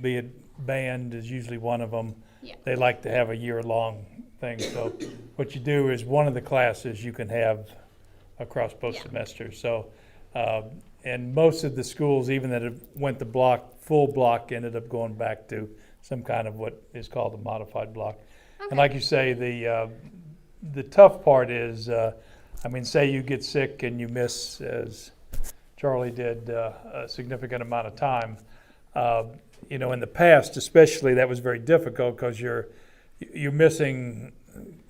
Speaker 1: be it band is usually one of them,
Speaker 12: Yeah.
Speaker 1: they like to have a year-long thing. So what you do is one of the classes you can have across both semesters. So, and most of the schools, even that have went the full block, ended up going back to some kind of what is called a modified block.
Speaker 12: Okay.
Speaker 1: And like you say, the tough part is, say you get sick and you miss, as Charlie did, a significant amount of time. In the past, especially, that was very difficult because you're missing,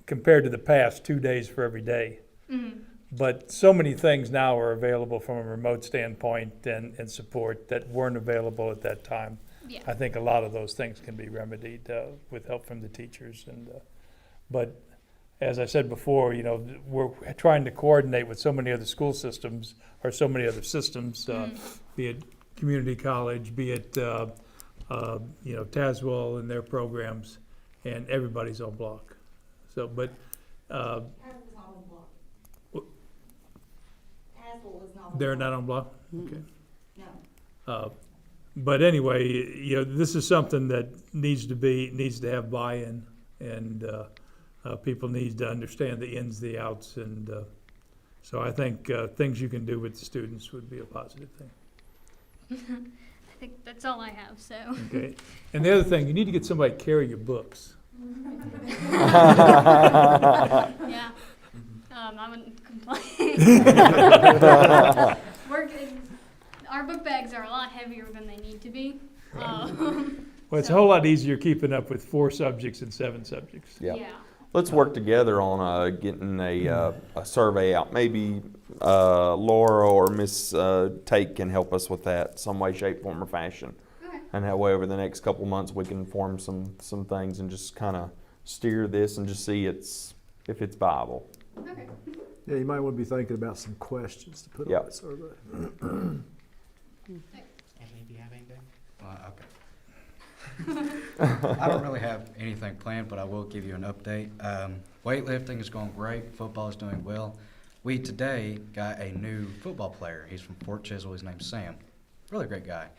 Speaker 1: compared to the past, 2 days for every day.
Speaker 12: Mm-hmm.
Speaker 1: But so many things now are available from a remote standpoint and support that weren't available at that time.
Speaker 12: Yeah.
Speaker 1: I think a lot of those things can be remedied with help from the teachers. But as I said before, we're trying to coordinate with so many other school systems, or so many other systems, be it community college, be it Tazewell and their programs, and everybody's on block. So, but they're not on block? Okay.
Speaker 4: No.
Speaker 1: But anyway, this is something that needs to have buy-in, and people need to understand the ins, the outs, and so I think things you can do with the students would be a positive thing.
Speaker 12: I think that's all I have, so.
Speaker 1: Okay. And the other thing, you need to get somebody to carry your books.
Speaker 12: Yeah. I wouldn't complain. Our book bags are a lot heavier than they need to be.
Speaker 1: Well, it's a whole lot easier keeping up with 4 subjects and 7 subjects.
Speaker 2: Yeah.
Speaker 12: Yeah.
Speaker 2: Let's work together on getting a survey out. Maybe Laura or Miss Tate can help us with that some way, shape, form, or fashion.
Speaker 12: Okay.
Speaker 2: And that way over the next couple of months we can form some things and just kind of steer this and just see if it's viable.
Speaker 12: Okay.
Speaker 6: Yeah, you might want to be thinking about some questions to put on that survey.
Speaker 11: And maybe you have anything?
Speaker 13: Okay. I don't really have anything planned, but I will give you an update. Weightlifting is going great. Football is doing well. We today got a new football player. He's from Fort Chisel. His name's Sam. Really great guy.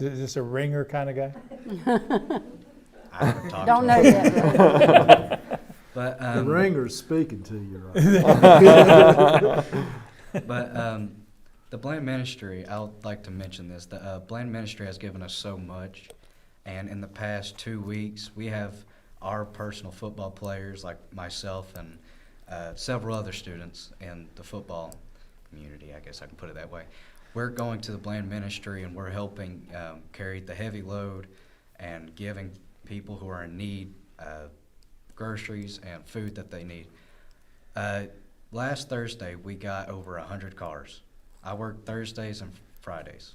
Speaker 1: Is this a ringer kind of guy?
Speaker 13: I haven't talked
Speaker 3: Don't
Speaker 13: to
Speaker 3: know
Speaker 13: him.
Speaker 3: yet.
Speaker 13: But
Speaker 6: The ringer's speaking to you right
Speaker 13: But the Blend Ministry, I would like to mention this. The Blend Ministry has given us so much, and in the past 2 weeks, we have our personal football players, like myself and several other students in the football community, I guess I can put it that way. We're going to the Blend Ministry, and we're helping carry the heavy load and giving people who are in need groceries and food that they need. Last Thursday, we got over 100 cars. I work Thursdays and Fridays,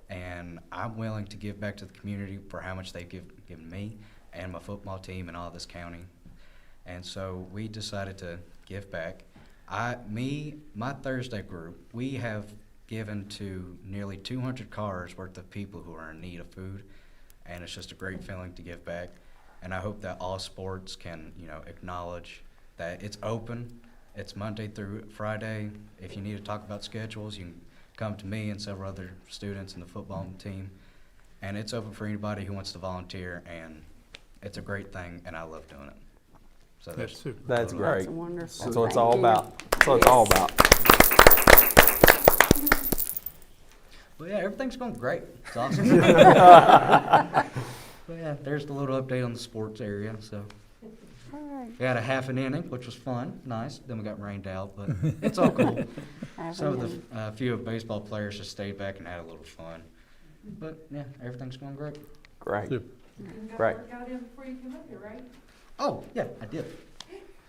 Speaker 13: and I'm willing to give back to the community for how much they've given me and my football team and all this county. And so we decided to give back. My Thursday group, we have given to nearly 200 cars worth of people who are in need of food, and it's just a great feeling to give back. And I hope that all sports can, acknowledge that it's open. It's Monday through Friday. If you need to talk about schedules, you can come to me and several other students in the football team. And it's open for anybody who wants to volunteer, and it's a great thing, and I love doing it. So
Speaker 1: That's super.
Speaker 2: That's great.
Speaker 3: That's wonderful.
Speaker 2: That's what it's
Speaker 3: Thank
Speaker 2: all
Speaker 3: you.
Speaker 2: about. That's what it's all about.
Speaker 13: But yeah, everything's going great. It's awesome. But yeah, there's the little update on the sports area. So
Speaker 3: All right.
Speaker 13: we had a half an inning, which was fun, nice. Then we got rained out, but it's all cool. Some of the few of baseball players just stayed back and had a little fun. But yeah, everything's going great.
Speaker 2: Great.
Speaker 1: Super.
Speaker 2: Great.
Speaker 8: Workout in before you came up here, right?
Speaker 13: Oh yeah, I did.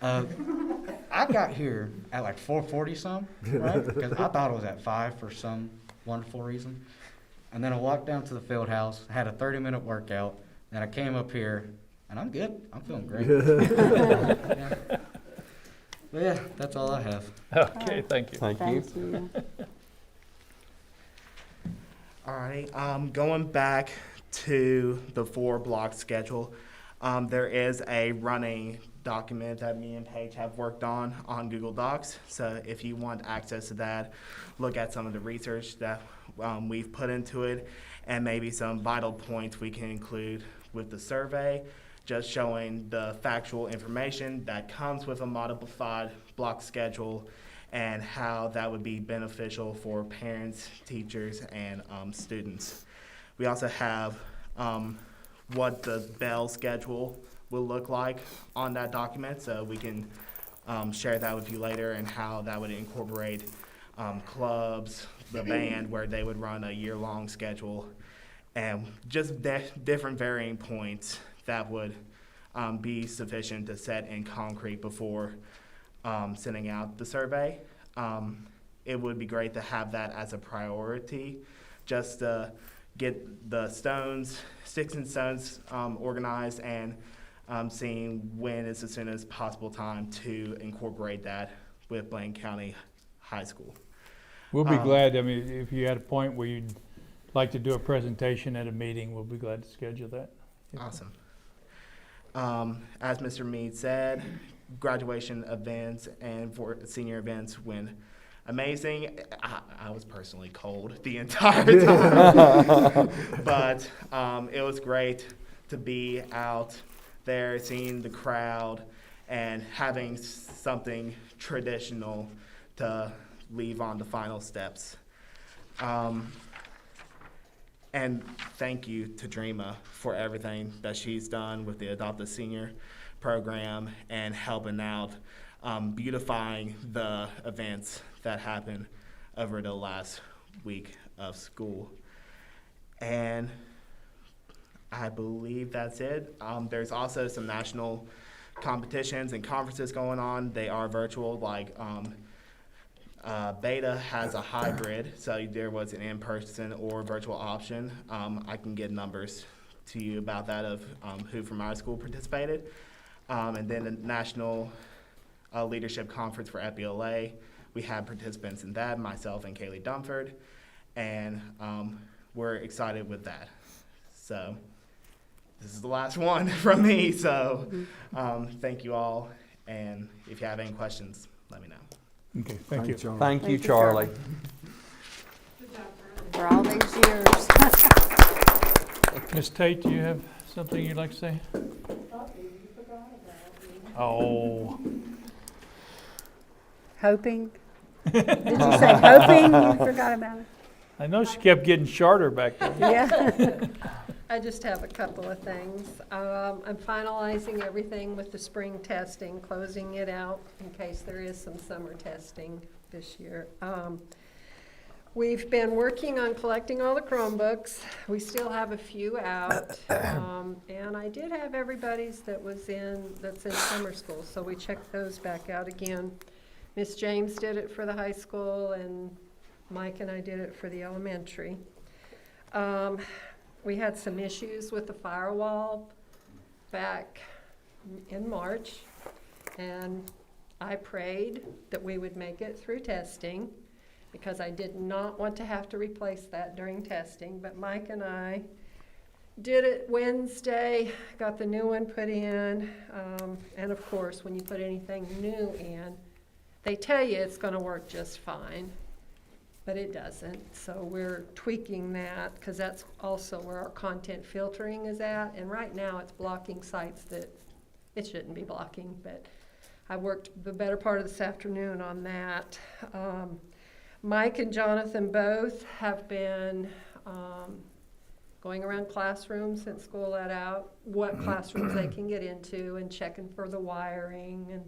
Speaker 13: I got here at like 4:40 some, right? Because I thought it was at 5 for some wonderful reason. And then I walked down to the field house, had a 30-minute workout, and I came up here, and I'm good. I'm feeling great. Yeah. But yeah, that's all I have.
Speaker 1: Okay, thank you.
Speaker 2: Thank you.
Speaker 3: Thank you.
Speaker 11: All right, going back to the 4-block schedule, there is a running document that me and Paige have worked on Google Docs. So if you want access to that, look at some of the research that we've put into it, and maybe some vital points we can include with the survey, just showing the factual information that comes with a modified block schedule and how that would be beneficial for parents, teachers, and students. We also have what the bell schedule will look like on that document, so we can share that with you later, and how that would incorporate clubs, the band, where they would run a year-long schedule, and just different varying points that would be sufficient to set in concrete before sending out the survey. It would be great to have that as a priority, just to get the sticks and stones organized, and seeing when is as soon as possible time to incorporate that with Blaine County High School.
Speaker 1: We'll be glad, I mean, if you had a point where you'd like to do a presentation at a meeting, we'll be glad to schedule that.
Speaker 11: Awesome. As Mr. Mead said, graduation events and for senior events went amazing. I was personally cold the entire time, but it was great to be out there, seeing the crowd, and having something traditional to leave on the final steps. And thank you to Dreama for everything that she's done with the Adopt a Senior program and helping out, beautifying the events that happened over the last week of school. And I believe that's it. There's also some national competitions and conferences going on. They are virtual, like Beta has a hybrid, so there was an in-person or virtual option. I can get numbers to you about that of who from our school participated. And then the National Leadership Conference for FBLA, we had participants in that, myself and Kaylee Dunford, and we're excited with that. So this is the last one from me, so thank you all, and if you have any questions, let me know.
Speaker 1: Okay, thank you.
Speaker 6: Charlie.
Speaker 2: Thank you, Charlie.
Speaker 3: For all these years.
Speaker 1: Ms. Tate, do you have something you'd like to say? Oh,
Speaker 3: Hoping? Did you say hoping? You forgot about it?
Speaker 1: I know she kept getting shorter back there.
Speaker 3: Yeah.
Speaker 14: I just have a couple of things. I'm finalizing everything with the spring testing, closing it out in case there is some summer testing this year. We've been working on collecting all the Chromebooks. We still have a few out. And I did have everybody's that's in summer school, so we checked those back out again. Miss James did it for the high school, and Mike and I did it for the elementary. We had some issues with the firewall back in March, and I prayed that we would make it through testing because I did not want to have to replace that during testing, but Mike and I did it Wednesday, got the new one put in, and of course, when you put anything new in, they tell you it's going to work just fine, but it doesn't. So we're tweaking that because that's also where our content filtering is at. And right now it's blocking sites that it shouldn't be blocking, but I worked the better part of this afternoon on that. Mike and Jonathan both have been going around classrooms since school let out, what classrooms they can get into and checking for the wiring and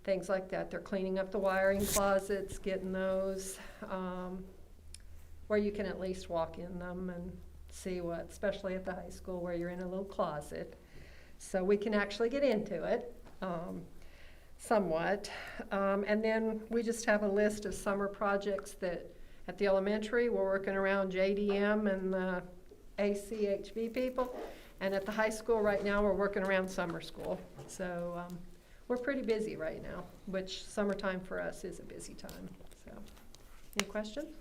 Speaker 14: things like that. They're cleaning up the wiring closets, getting those where you can at least walk in them and see what, especially at the high school where you're in a little closet. So we can actually get into it somewhat. And then we just have a list of summer projects that at the elementary we're working around JDM and the ACHB people. And at the high school right now we're working around summer school. So we're pretty busy right now, which summertime for us is a busy time. So, any questions?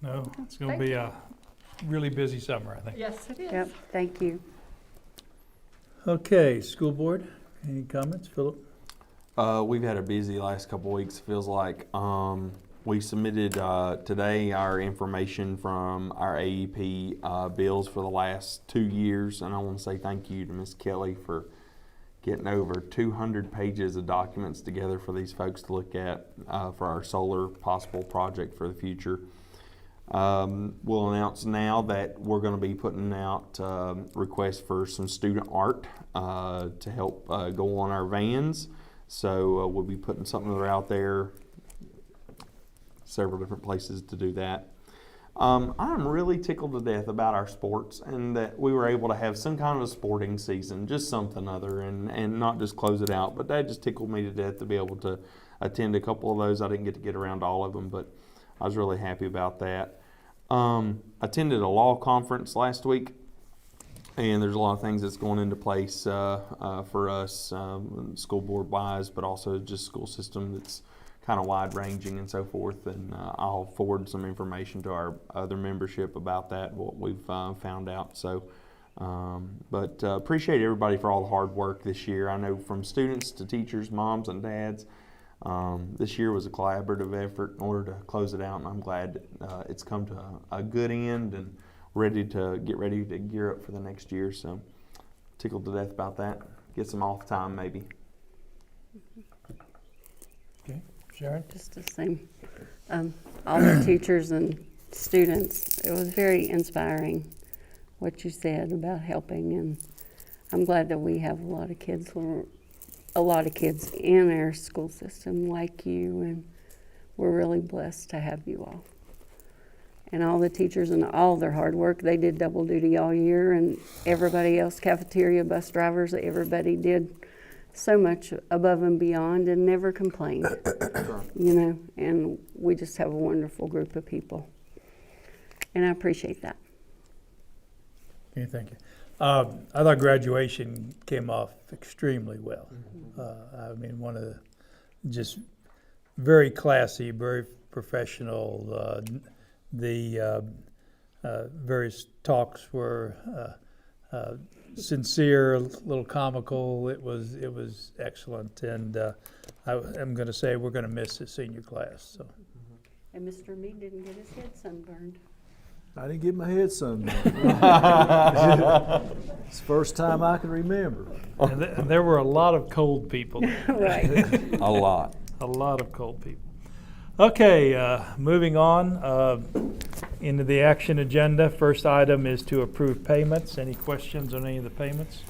Speaker 1: No, it's going to be a really busy summer, I think.
Speaker 14: Yes, it is.
Speaker 3: Yep, thank you.
Speaker 1: Okay, school board, any comments, Philip?
Speaker 2: We've had a busy last couple of weeks, feels like. We submitted today our information from our AEP bills for the last 2 years, and I want to say thank you to Ms. Kelly for getting over 200 pages of documents together for these folks to look at for our solar possible project for the future. We'll announce now that we're going to be putting out requests for some student art to help go on our vans. So we'll be putting something out there, several different places to do that. I'm really tickled to death about our sports and that we were able to have some kind of a sporting season, just something other, and not just close it out. But that just tickled me to death to be able to attend a couple of those. I didn't get to get around to all of them, but I was really happy about that. Attended a law conference last week, and there's a lot of things that's going into place for us, school board wise, but also just school system that's kind of wide ranging and so forth. And I'll forward some information to our other membership about that, what we've found out. So, but appreciate everybody for all the hard work this year. I know from students to teachers, moms and dads, this year was a collaborative effort in order to close it out, and I'm glad it's come to a good end and ready to gear up for the next year. So tickled to death about that. Get some off time maybe.
Speaker 1: Okay, Sharon?
Speaker 3: Just the same. All the teachers and students, it was very inspiring what you said about helping, and I'm glad that we have a lot of kids in our school system like you, and we're really blessed to have you all. And all the teachers and all their hard work, they did double duty all year, and everybody else, cafeteria, bus drivers, everybody did so much above and beyond and never complained, you know, and we just have a wonderful group of people. And I appreciate that.
Speaker 1: Okay, thank you. I thought graduation came off extremely well. I mean, one of the just very classy, very professional. The various talks were sincere, a little comical. It was excellent, and I'm going to say we're going to miss the senior class. So.
Speaker 3: And Mr. Mead didn't get his head sunburned.
Speaker 6: I didn't get my head sunburned. It's the first time I can remember.
Speaker 1: And there were a lot of cold people.
Speaker 3: Right.
Speaker 2: A lot.
Speaker 1: A lot of cold people. Okay, moving on into the action agenda. First item is to approve payments. Any questions on any of the payments?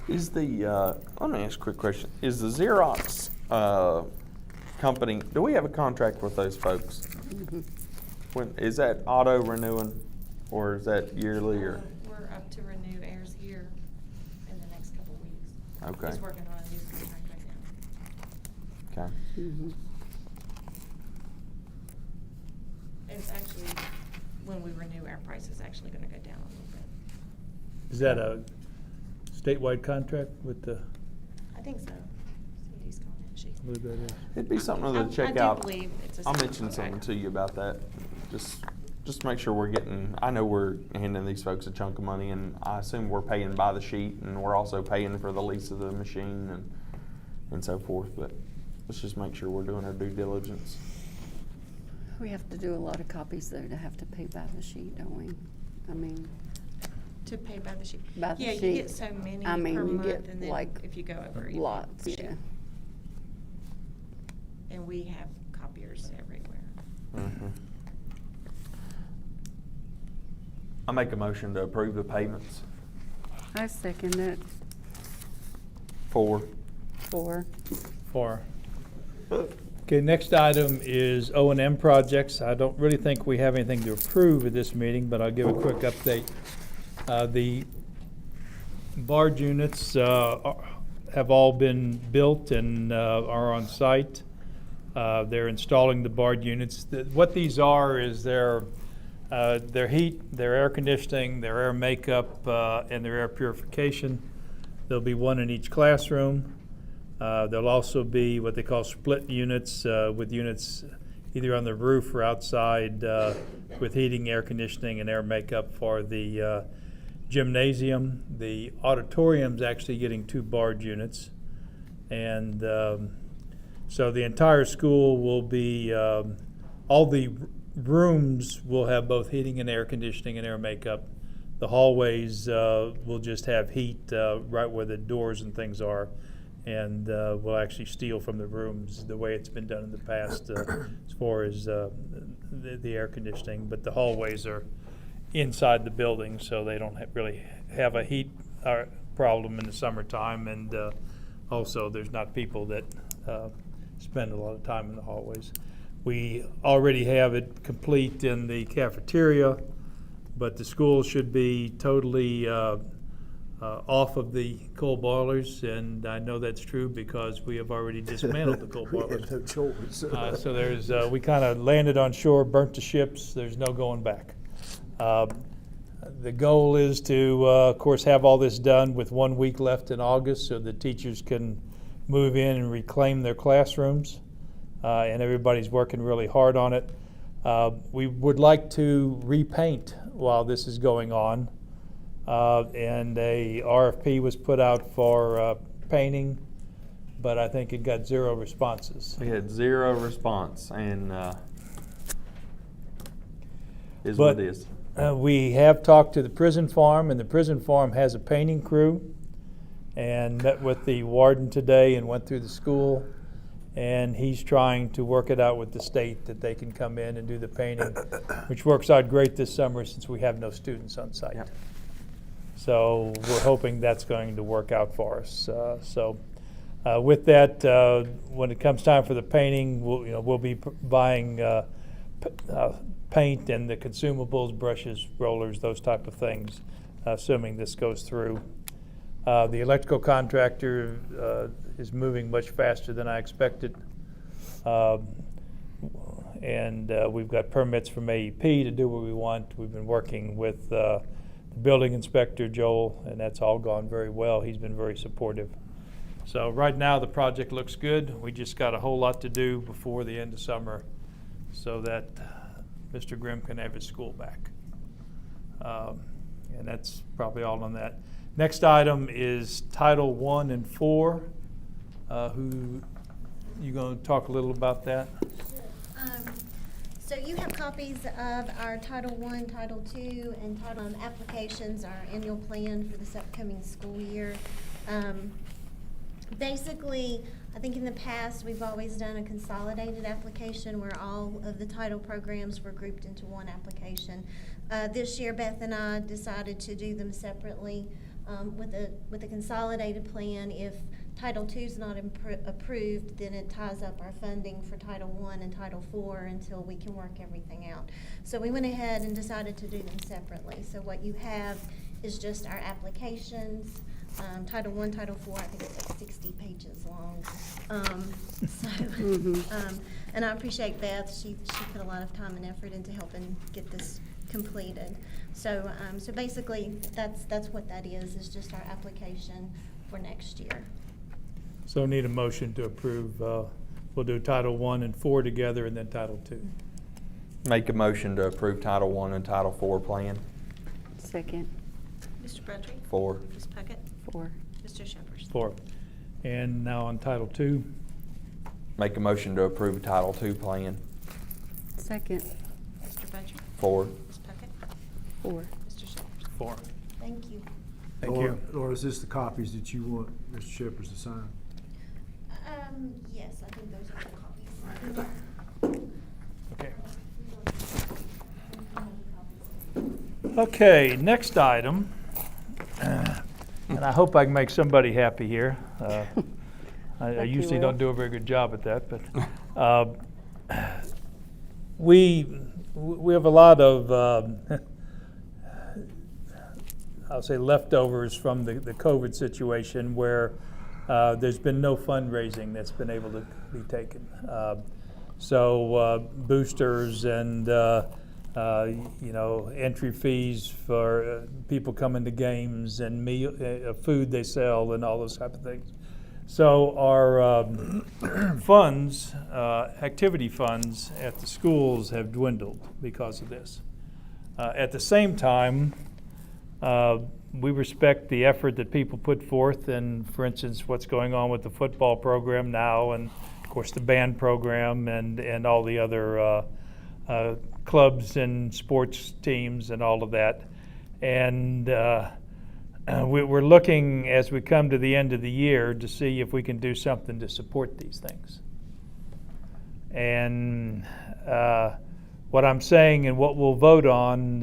Speaker 2: Is the, let me ask a quick question. Is the Xerox company, do we have a contract with those folks? When, is that auto renewing or is that yearly or?
Speaker 10: We're up to renew airs here in the next couple of weeks.
Speaker 2: Okay.
Speaker 10: He's working on a new contract right now.
Speaker 2: Okay.
Speaker 3: Mhm.
Speaker 10: It's actually, when we renew, our price is actually gonna go down a little bit.
Speaker 1: Is that a statewide contract with the,
Speaker 10: I think so. CD's calling it, she.
Speaker 1: what that is?
Speaker 2: It'd be something to
Speaker 10: I
Speaker 2: check
Speaker 10: do
Speaker 2: out.
Speaker 10: believe it's a
Speaker 2: I'll
Speaker 10: state
Speaker 2: mention something
Speaker 10: contract.
Speaker 2: to you about that. Just to make sure we're getting, I know we're handing these folks a chunk of money and I assume we're paying by the sheet and we're also paying for the lease of the machine and so forth, but let's just make sure we're doing our due diligence.
Speaker 3: We have to do a lot of copies though to have to pay by the sheet, don't we? I mean,
Speaker 10: To pay by the sheet.
Speaker 3: by the
Speaker 10: Yeah,
Speaker 3: sheet.
Speaker 10: you get so many
Speaker 3: I
Speaker 10: per
Speaker 3: mean, you
Speaker 10: month,
Speaker 3: get
Speaker 10: and then
Speaker 3: like
Speaker 10: if you go over, you
Speaker 3: lots,
Speaker 10: pay by the
Speaker 3: yeah.
Speaker 10: sheet. And we have copiers everywhere.
Speaker 2: Mhm. I make a motion to approve the payments
Speaker 3: I second it
Speaker 2: for.
Speaker 3: for,
Speaker 1: Okay, next item is O&M projects. I don't really think we have anything to approve at this meeting, but I'll give a quick update. The barge units have all been built and are on site. They're installing the barge units. What these are is their heat, their air conditioning, their air makeup, and their air purification. There'll be one in each classroom. There'll also be what they call split units, with units either on the roof or outside with heating, air conditioning, and air makeup for the gymnasium. The auditorium's actually getting 2 barge units. And so the entire school will be, all the rooms will have both heating and air conditioning and air makeup. The hallways will just have heat right where the doors and things are. And we'll actually steal from the rooms the way it's been done in the past as far as the air conditioning. But the hallways are inside the building, so they don't really have a heat problem in the summertime. And also, there's not people that spend a lot of time in the hallways. We already have it complete in the cafeteria, but the school should be totally off of the coal boilers, and I know that's true because we have already dismantled the coal boilers.
Speaker 6: No choice.
Speaker 1: So there's, we kind of landed on shore, burnt the ships, there's no going back. The goal is to, of course, have all this done with 1 week left in August so the teachers can move in and reclaim their classrooms, and everybody's working really hard on it. We would like to repaint while this is going on. And a RFP was put out for painting, but I think it got 0 responses.
Speaker 2: We had 0 response and is what it is.
Speaker 1: We have talked to the prison farm, and the prison farm has a painting crew, and met with the warden today and went through the school, and he's trying to work it out with the state that they can come in and do the painting, which works out great this summer since we have no students on site.
Speaker 2: Yep.
Speaker 1: So we're hoping that's going to work out for us. With that, when it comes time for the painting, we'll be buying paint and the consumables, brushes, rollers, those type of things, assuming this goes through. The electrical contractor is moving much faster than I expected. And we've got permits from AEP to do what we want. We've been working with the building inspector, Joel, and that's all gone very well. He's been very supportive. So right now the project looks good. We just got a whole lot to do before the end of summer so that Mr. Grimm can have his school back. And that's probably all on that. Next item is Title 1 and 4. You going to talk a little about that?
Speaker 9: So you have copies of our Title I, Title II, and Title applications, our annual plan for this upcoming school year. Basically, I think in the past, we've always done a consolidated application where all of the title programs were grouped into one application. This year, Beth and I decided to do them separately with a consolidated plan. If Title II is not approved, then it ties up our funding for Title I and Title IV until we can work everything out. So we went ahead and decided to do them separately. So what you have is just our applications. Title I, Title IV, I think it's like 60 pages long. And I appreciate Beth. She put a lot of time and effort into helping get this completed. So basically, that's what that is just our application for next year.
Speaker 1: So need a motion to approve, we'll do Title I and IV together and then Title II.
Speaker 2: Make a motion to approve Title I and Title IV plan.
Speaker 3: Second.
Speaker 4: Mr. Crabtree.
Speaker 2: 4.
Speaker 4: Ms. Puckett.
Speaker 3: 4.
Speaker 4: Mr. Shepherd.
Speaker 1: 4. And now on Title II,
Speaker 2: Make a motion to approve Title II plan.
Speaker 3: Second.
Speaker 4: Mr. Crabtree.
Speaker 2: 4.
Speaker 4: Ms. Puckett.
Speaker 3: 4.
Speaker 4: Mr. Shepherd.
Speaker 1: 4.
Speaker 9: Thank you.
Speaker 1: Thank
Speaker 6: Laura,
Speaker 1: you.
Speaker 6: Laura, is this the copies that you want Mr. Shepherd to sign?
Speaker 9: Yes, I think those are the copies.
Speaker 1: Okay. Okay, next item, and I hope I can make somebody happy here. I usually don't do a very good job at that, but we have a lot of, I'll say leftovers from the COVID situation where there's been no fundraising that's been able to be taken. So boosters and entry fees for people coming to games and meal, food they sell and all those type of things. So our funds, activity funds at the schools have dwindled because of this. At the same time, we respect the effort that people put forth, and for instance, what's going on with the football program now, and of course the band program, and all the other clubs and sports teams and all of that. And we're looking as we come to the end of the year to see if we can do something to support these things. And what I'm saying and what we'll vote on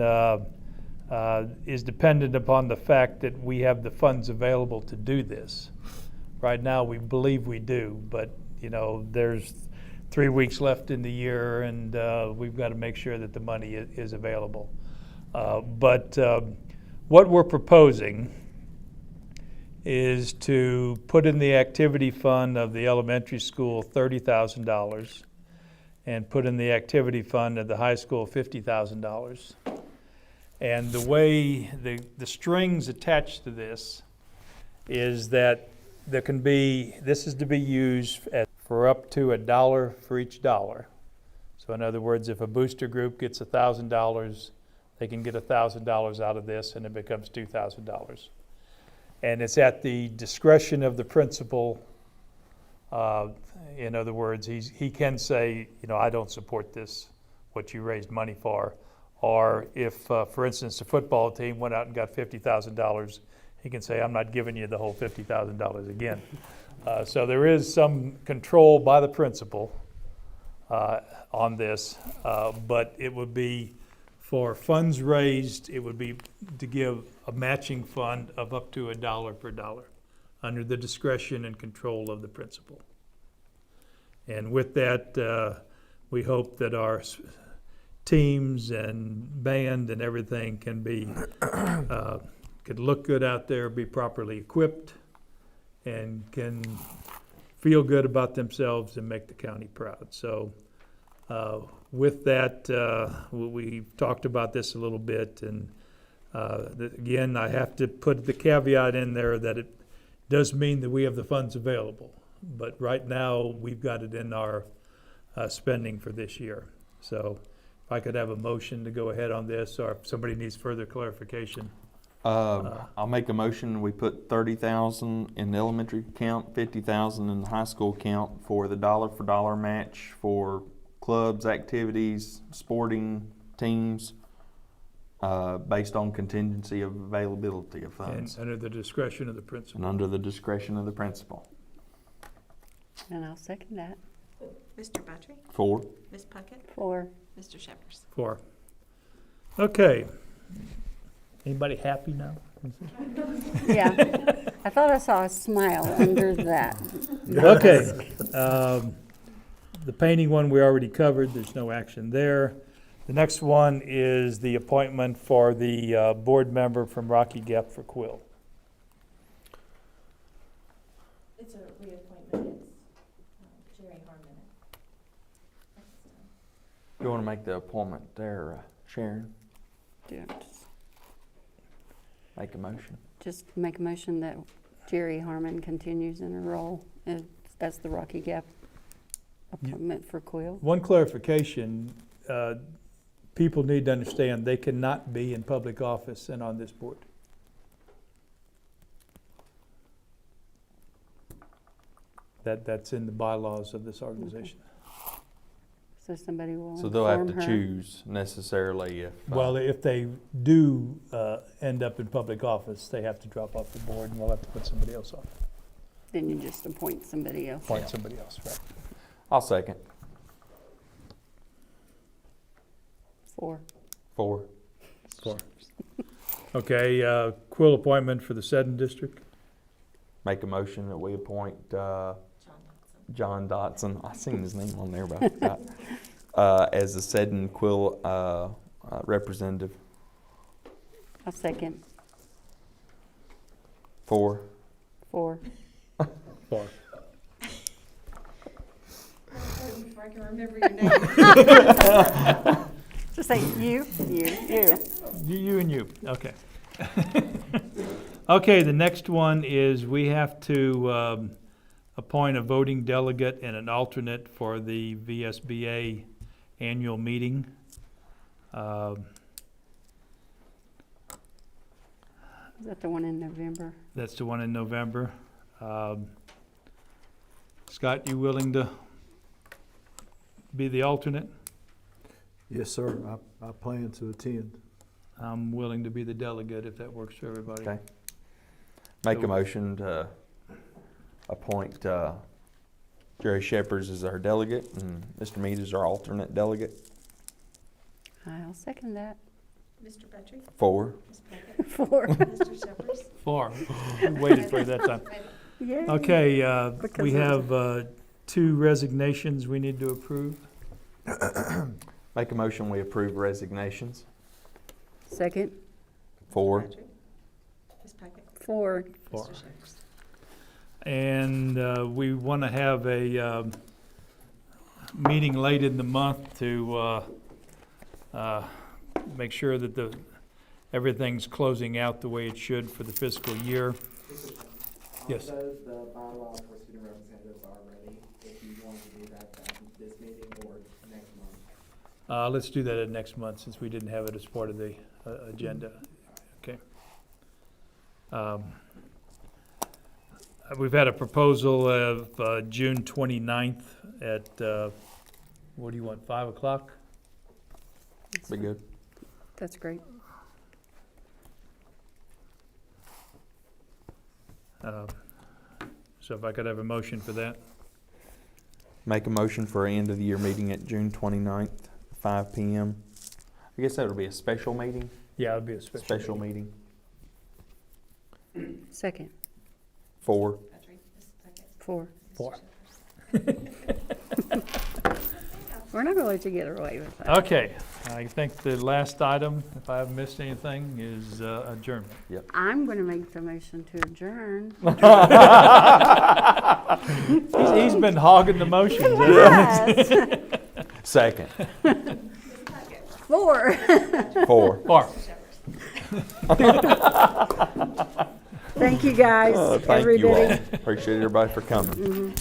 Speaker 1: is dependent upon the fact that we have the funds available to do this. Right now, we believe we do, but there's 3 weeks left in the year, and we've got to make sure that the money is available. But what we're proposing is to put in the activity fund of the elementary school $30,000 and put in the activity fund of the high school $50,000. And the way the strings attached to this is that this is to be used for up to $1 for each dollar. So in other words, if a booster group gets $1,000, they can get $1,000 out of this, and it becomes $2,000. And it's at the discretion of the principal. In other words, he can say, I don't support this, what you raised money for. Or if, for instance, the football team went out and got $50,000, he can say, I'm not giving you the whole $50,000 again. So there is some control by the principal on this, but it would be for funds raised, it would be to give a matching fund of up to $1 per dollar under the discretion and control of the principal. And with that, we hope that our teams and band and everything can be, could look good out there, be properly equipped, and can feel good about themselves and make the county proud. So with that, we've talked about this a little bit, and again, I have to put the caveat in there that it does mean that we have the funds available. But right now, we've got it in our spending for this year. So if I could have a motion to go ahead on this, or if somebody needs further clarification.
Speaker 2: I'll make a motion. We put $30,000 in the elementary account, $50,000 in the high school account for the dollar for dollar match for clubs, activities, sporting teams, based on contingency of availability of
Speaker 1: And
Speaker 2: funds
Speaker 1: under the discretion of the principal.
Speaker 2: and under the discretion of the principal.
Speaker 3: And I'll second that.
Speaker 4: Mr. Buttrey?
Speaker 2: 4.
Speaker 4: Ms. Puckett?
Speaker 3: For,
Speaker 4: Mr. Shepherd?
Speaker 1: 4. Okay. Anybody happy now?
Speaker 3: yeah. I thought I saw a smile under that.
Speaker 1: Okay. The painting one we already covered. There's no action there. The next one is the appointment for the board member from Rocky Gap for Quill.
Speaker 10: It's a reappointment, it's Jerry Harmon.
Speaker 2: You want to make the appointment there, Sharon?
Speaker 3: Yeah,
Speaker 2: Make a motion.
Speaker 3: just make a motion that Jerry Harmon continues in her role as the Rocky Gap appointment for Quill.
Speaker 1: One clarification, people need to understand they cannot be in public office and on this board. That's in the bylaws of this organization.
Speaker 3: So somebody will
Speaker 2: So they'll have
Speaker 3: inform
Speaker 2: to
Speaker 3: her.
Speaker 2: choose necessarily if.
Speaker 1: Well, if they do end up in public office, they have to drop off the board and we'll have to put somebody else on.
Speaker 3: Then you just appoint somebody else.
Speaker 1: Appoint somebody else, right?
Speaker 2: I'll second.
Speaker 3: 4.
Speaker 2: 4.
Speaker 1: 4. Okay, Quill appointment for the Seddon District.
Speaker 2: Make a motion that we appoint John Dotson. I seen his name on there, but I forgot. As the Seddon Quill representative.
Speaker 3: I'll second.
Speaker 2: 4.
Speaker 3: 4.
Speaker 1: 4.
Speaker 10: Before I can remember your name.
Speaker 3: Just say you.
Speaker 1: You and you, okay. Okay, the next one is we have to appoint a voting delegate and an alternate for the VSBA annual meeting.
Speaker 3: Is that the one in November?
Speaker 1: That's the one in November. Scott, you willing to be the alternate?
Speaker 6: Yes, sir. I plan to attend.
Speaker 1: I'm willing to be the delegate if that works for everybody.
Speaker 2: Okay. Make a motion to appoint Jerry Shepherds as our delegate and Mr. Mead as our alternate delegate.
Speaker 3: I'll second that.
Speaker 10: Mr. Buttrey?
Speaker 2: 4.
Speaker 10: Ms. Puckett?
Speaker 3: 4.
Speaker 10: Mr. Shepherd?
Speaker 1: 4. We waited for you that time.
Speaker 3: Yay.
Speaker 1: Okay,
Speaker 3: Because
Speaker 1: we
Speaker 3: there's
Speaker 1: have 2 resignations we need to approve.
Speaker 2: Make a motion we approve resignations.
Speaker 3: Second.
Speaker 2: 4.
Speaker 10: Buttrey? Ms. Puckett?
Speaker 3: 4.
Speaker 1: 4.
Speaker 10: Mr. Shepherd?
Speaker 1: And we want to have a meeting late in the month to make sure that everything's closing out the way it should for the fiscal year. Yes.
Speaker 11: The bylaws for student representatives are ready, if you want to do that this meeting or next month.
Speaker 1: Let's do that at next month since we didn't have it as part of the agenda. Okay. We've had a proposal of June 29th at, what do you want, 5 o'clock?
Speaker 2: Be good.
Speaker 3: That's great.
Speaker 1: So if I could have a motion for that.
Speaker 2: Make a motion for an end of the year meeting at June 29th, 5 p.m. I guess that would be a special meeting.
Speaker 1: Yeah, it'll be a special meeting.
Speaker 2: Meeting.
Speaker 3: Second.
Speaker 2: 4.
Speaker 10: Buttrey? Ms. Puckett?
Speaker 3: 4.
Speaker 10: Mr.
Speaker 1: 4.
Speaker 10: Shepherd?
Speaker 3: We're not going to let you get away with that.
Speaker 1: Okay, I think the last item, if I haven't missed anything, is adjournment.
Speaker 3: I'm going to make the motion to adjourn.
Speaker 1: He's been hogging the motions.
Speaker 3: Yes.
Speaker 2: Second.
Speaker 3: 4.
Speaker 2: 4.
Speaker 1: 4.
Speaker 3: Thank you, guys.
Speaker 2: Thank you all.
Speaker 3: Everybody.
Speaker 2: Appreciate everybody for coming.
Speaker 3: Mhm.